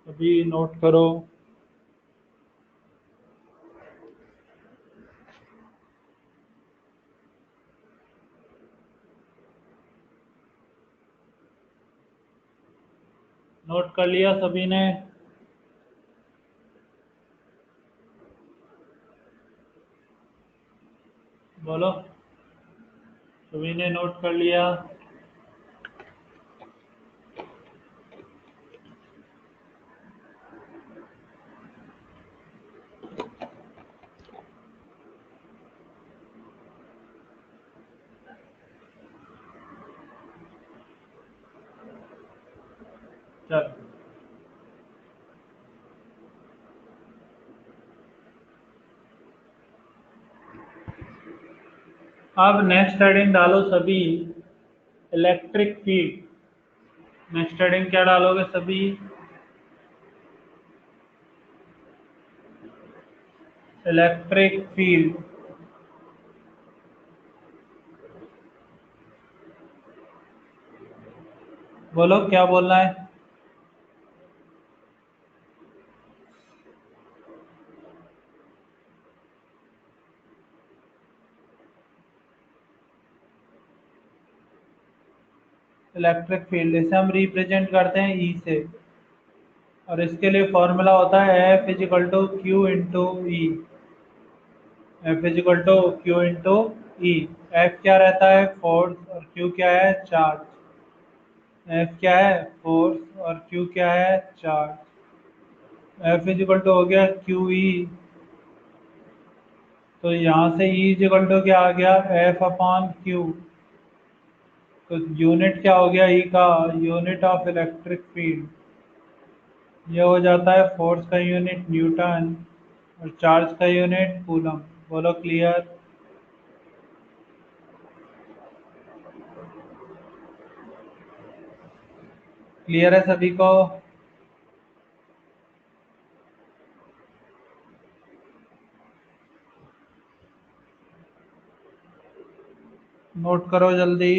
सभी नोट करो। नोट कर लिया सभी ने? बोलो, सभी ने नोट कर लिया? चलो अब नेक्स्ट हेडिंग डालो सभी, इलेक्ट्रिक फील्ड। नेक्स्ट हेडिंग क्या डालोगे सभी? Electric field. बोलो क्या बोलना है। इलेक्ट्रिक फील्ड, इसे हम रिप्रेजेंट करते हैं ई से, और इसके लिए फॉर्मूला होता है F is equal to Q into E. F is equal to Q into E. F क्या रहता है, फोर्स, और क्यू क्या है, चार्ज। एफ क्या है, फोर्स, और क्यू क्या है, चार्ज। एफ इजिकल टू हो गया क्यू ई। तो यहाँ से ई इजिकल टू क्या आ गया, एफ अपॉन क्यू। तो यूनिट क्या हो गया ई का, यूनिट ऑफ इलेक्ट्रिक फील्ड। ये हो जाता है फोर्स का यूनिट न्यूटन, और चार्ज का यूनिट कूलम। बोलो क्लियर। क्लियर है सभी को। नोट करो जल्दी।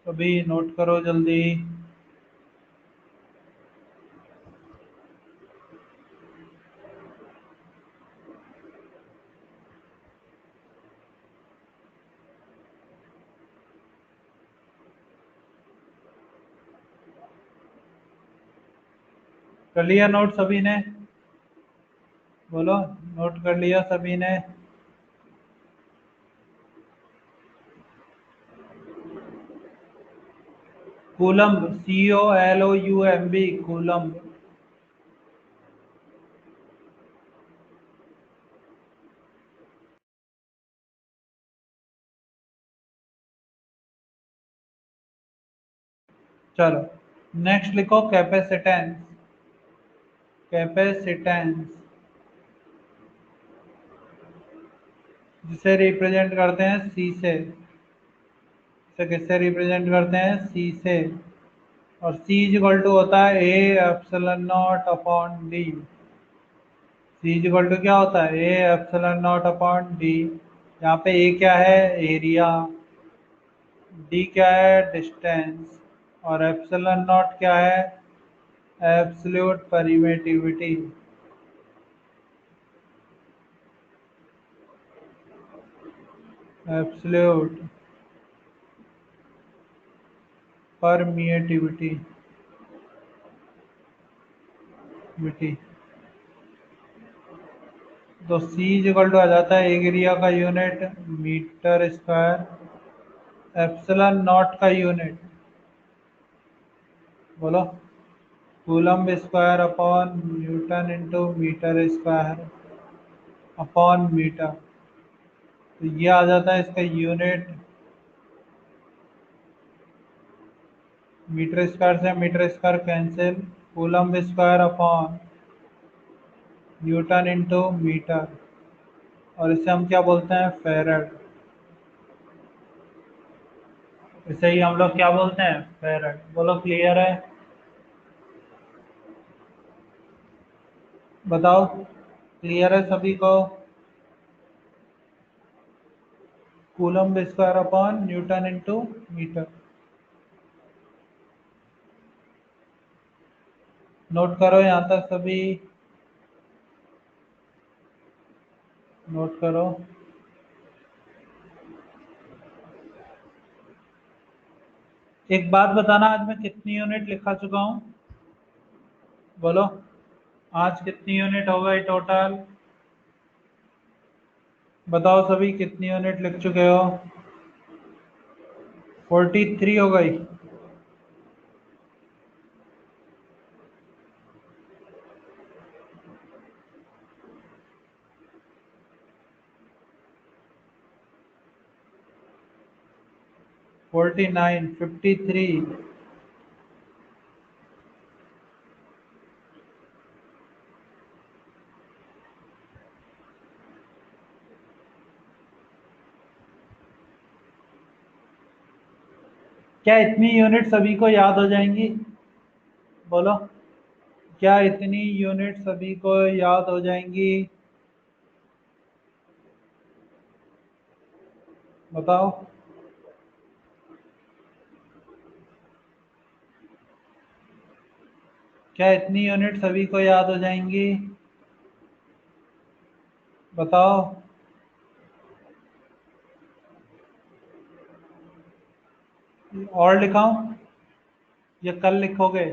सभी नोट करो जल्दी। कर लिया नोट सभी ने। बोलो, नोट कर लिया सभी ने। Coulomb, COLOUMB, coulomb. चलो नेक्स्ट लिखो कैपेसिटेंस। कैपेसिटेंस जिसे रिप्रेजेंट करते हैं सी से। इसे किससे रिप्रेजेंट करते हैं, सी से। और सी इज इक्वल टू होता है A epsilon naught upon D. C is equal to क्या होता है, A epsilon naught upon D. यहाँ पे ए क्या है, एरिया। डी क्या है, डिस्टेंस। और एप्सिलॉन नॉट क्या है, एब्सोल्यूट परमिटिविटी। एब्सोल्यूट परमिटिविटी मिटी। तो सी इज इक्वल टू आ जाता है एरिया का unit metre square, epsilon naught का यूनिट, बोलो, coulomb square upon newton into metre square upon metre. तो ये आ जाता है इसका यूनिट, मीटर स्क्वायर से metre square cancel, coulomb square upon newton into metre. और इसे हम क्या बोलते हैं, फेरेड। इसे ही हम लोग क्या बोलते हैं, फेरेड। बोलो क्लियर है। बताओ, क्लियर है सभी को। Coulomb square upon newton into metre. Note करो यहाँ तक सभी, नोट करो। एक बात बताना, आज मैं कितनी यूनिट लिखा चुका हूँ, बोलो। आज कितनी यूनिट हो गई टोटल, बताओ सभी कितनी यूनिट लिख चुके हो। 43 हो गई। 49, 53। क्या इतनी यूनिट सभी को याद हो जाएंगी, बोलो। क्या इतनी यूनिट सभी को याद हो जाएंगी? बताओ। क्या इतनी यूनिट सभी को याद हो जाएंगी? बताओ। और लिखाऊं या कल लिखोगे?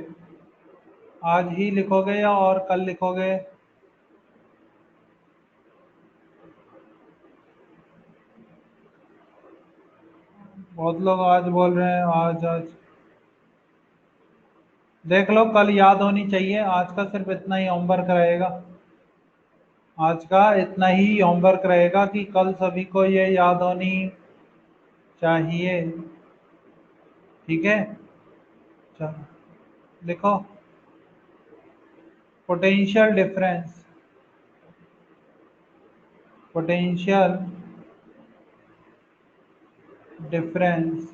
आज ही लिखोगे या और कल लिखोगे? बहुत लोग आज बोल रहे हैं आज आज। देख लो, कल याद होनी चाहिए। आज का सिर्फ इतना ही होमवर्क रहेगा। आज का इतना ही होमवर्क रहेगा कि कल सभी को ये याद होनी चाहिए। ठीक है, चलो लिखो। पोटेंशियल डिफरेंस, पोटेंशियल डिफरेंस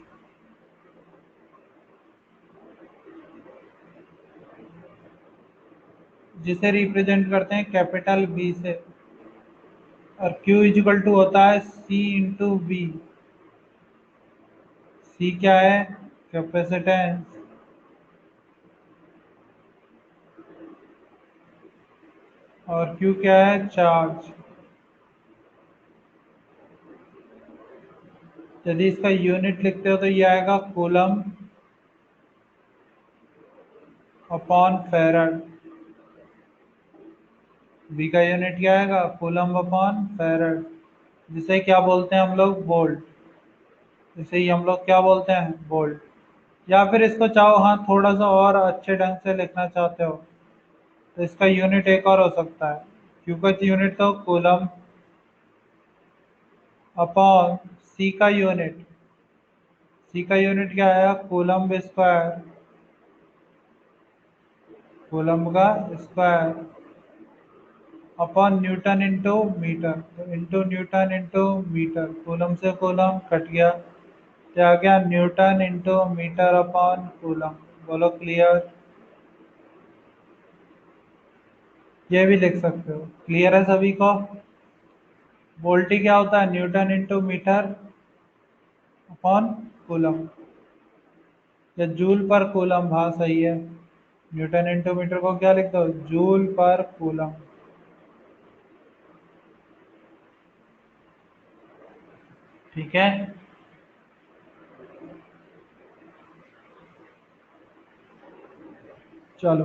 जिसे रिप्रेजेंट करते हैं कैपिटल बी से। और Q इजिकल टू होता है C इंटू बी। C क्या है? कैपेसिटेंस। और Q क्या है? चार्ज। यदि इसका यूनिट लिखते हो तो ये आएगा कूलम अपॉन फेरड। बी का यूनिट क्या आएगा? Coulomb upon farad. जिसे क्या बोलते हैं हम लोग? वोल्ट। इसे ही हम लोग क्या बोलते हैं? वोल्ट। या फिर इसको चाहो, हाँ, थोड़ा सा और अच्छे ढंग से लिखना चाहते हो तो इसका यूनिट एक और हो सकता है। क्यू का यूनिट तो कूलम अपॉन सी का यूनिट। सी का यूनिट क्या आया? Coulomb square. कूलम का square upon newton into metre. तो into newton into metre, coulomb से कूलम कट गया, क्या आ गया? Newton into metre upon coulomb. बोलो क्लियर? ये भी लिख सकते हो। क्लियर है सभी को? वोल्ट क्या होता है? Newton into metre upon coulomb. या जूल पर कूलम, हाँ सही है। न्यूटन इंटू मीटर को क्या लिख दो? जूल पर कूलम। ठीक है, चलो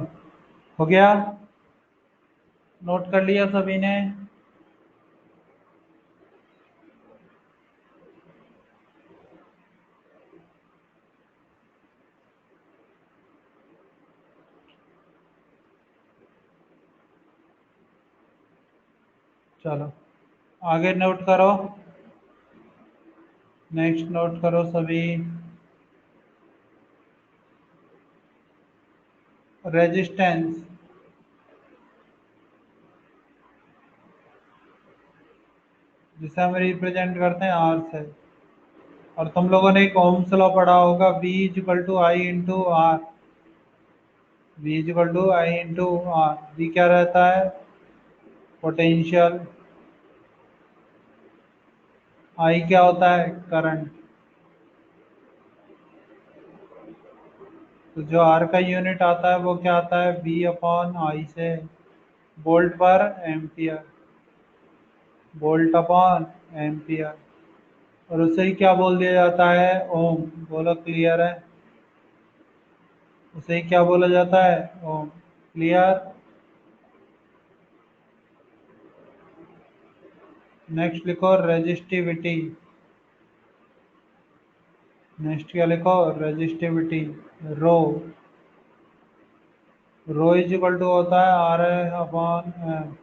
हो गया। नोट कर लिया सभी ने? चलो आगे नोट करो। नेक्स्ट नोट करो सभी। रेजिस्टेंस, जिसे हम रिप्रेजेंट करते हैं आर से। और तुम लोगों ने एक ओम्स लॉ पढ़ा होगा, V is equal to I into R. V is equal to I into R. V क्या रहता है? पोटेंशियल। I क्या होता है? करंट। तो जो R का यूनिट आता है वो क्या आता है? V अपॉन आई से। वोल्ट पर एम्पियर। Volt upon ampere. और उसे ही क्या बोल दिया जाता है? ओम। बोलो क्लियर है? उसे ही क्या बोला जाता है? ओम। क्लियर? नेक्स्ट लिखो रेजिस्टिविटी। नेक्स्ट क्या लिखो? Resistivity. Rho. Rho is equal to होता है आर अपॉन एम।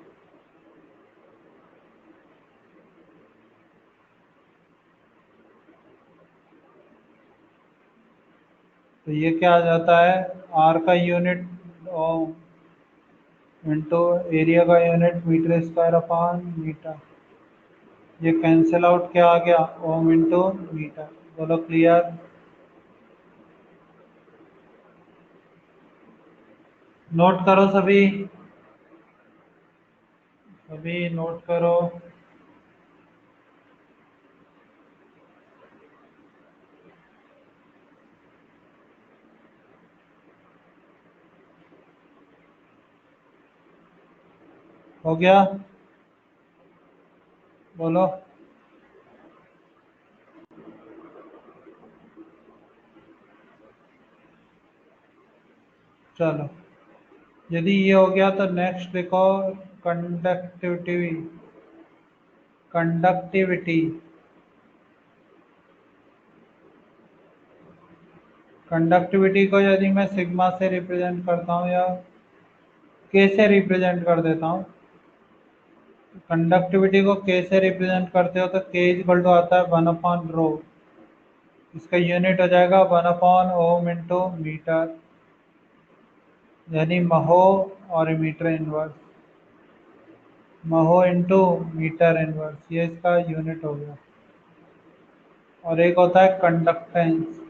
तो ये क्या आ जाता है? आर का यूनिट ओम इंटू एरिया का unit metre square upon metre. ये कैंसिल आउट, क्या आ गया? Ohm into metre. बोलो क्लियर? नोट करो सभी, सभी नोट करो। हो गया? बोलो। चलो, यदि ये हो गया तो नेक्स्ट देखो, कंडक्टिविटी। कंडक्टिविटी कंडक्टिविटी को यदि मैं सिग्मा से रिप्रेजेंट करता हूँ या के से रिप्रेजेंट कर देता हूँ, कंडक्टिविटी को के से रिप्रेजेंट करते हो तो के इक्वल टू आता है 1/रो। इसका यूनिट हो जाएगा 1/ओम इंटू मीटर, यानी महो और मीटर इनवर्स, महो इंटू मीटर इनवर्स, ये इसका यूनिट हो गया। और एक होता है कंडक्टेंस,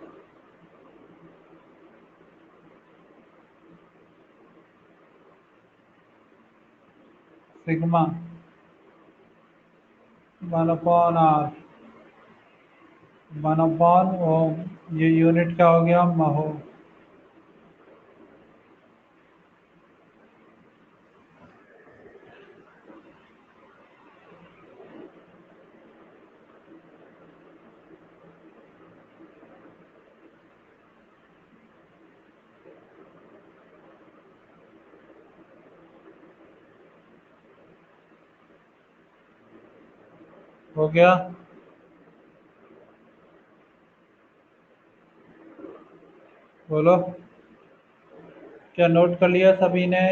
सिग्मा 1/आर, 1/ओम, ये यूनिट क्या हो गया, महो। हो गया? बोलो, क्या नोट कर लिया सभी ने?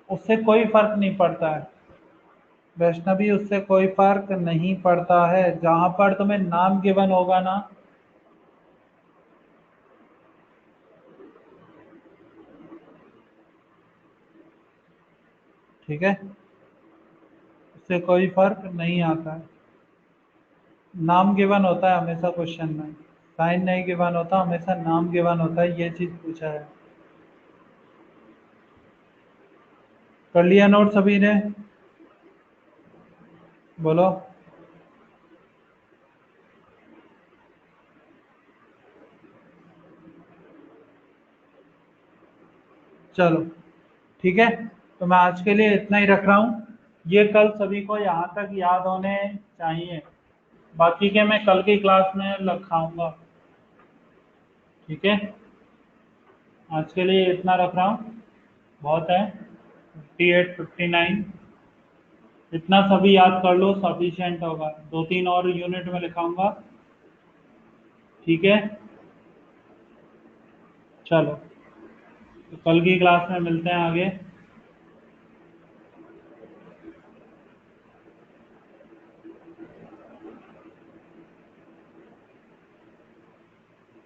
उससे कोई फर्क नहीं पड़ता है वैष्णवी, उससे कोई फर्क नहीं पड़ता है, जहां पर तुम्हें नाम गिवन होगा ना, ठीक है, उससे कोई फर्क नहीं आता है। नाम गिवन होता है हमेशा क्वेश्चन में, साइन नहीं गिवन होता, हमेशा नाम गिवन होता है, ये चीज पूछा है। कर लिया नोट सभी ने? बोलो। चलो, ठीक है, तो मैं आज के लिए इतना ही रख रहा हूँ। ये कल सभी को यहाँ तक याद होने चाहिए, बाकी के मैं कल की क्लास में लिखाऊंगा। ठीक है, आज के लिए इतना रख रहा हूँ, बहुत है। 58, 59, इतना सभी याद कर लो, सफिशिएंट होगा। दो तीन और यूनिट में लिखाऊंगा। ठीक है, चलो, तो कल की क्लास में मिलते हैं आगे।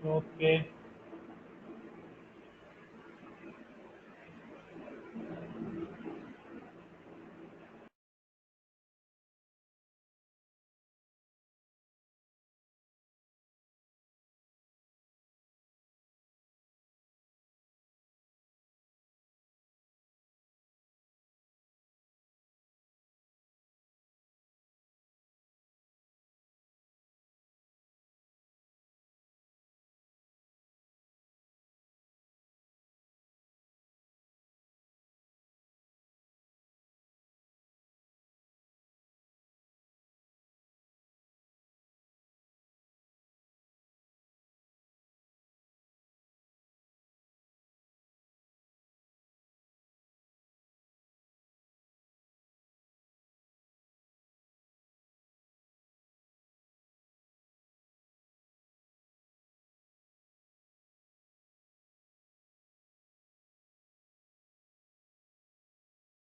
ओके।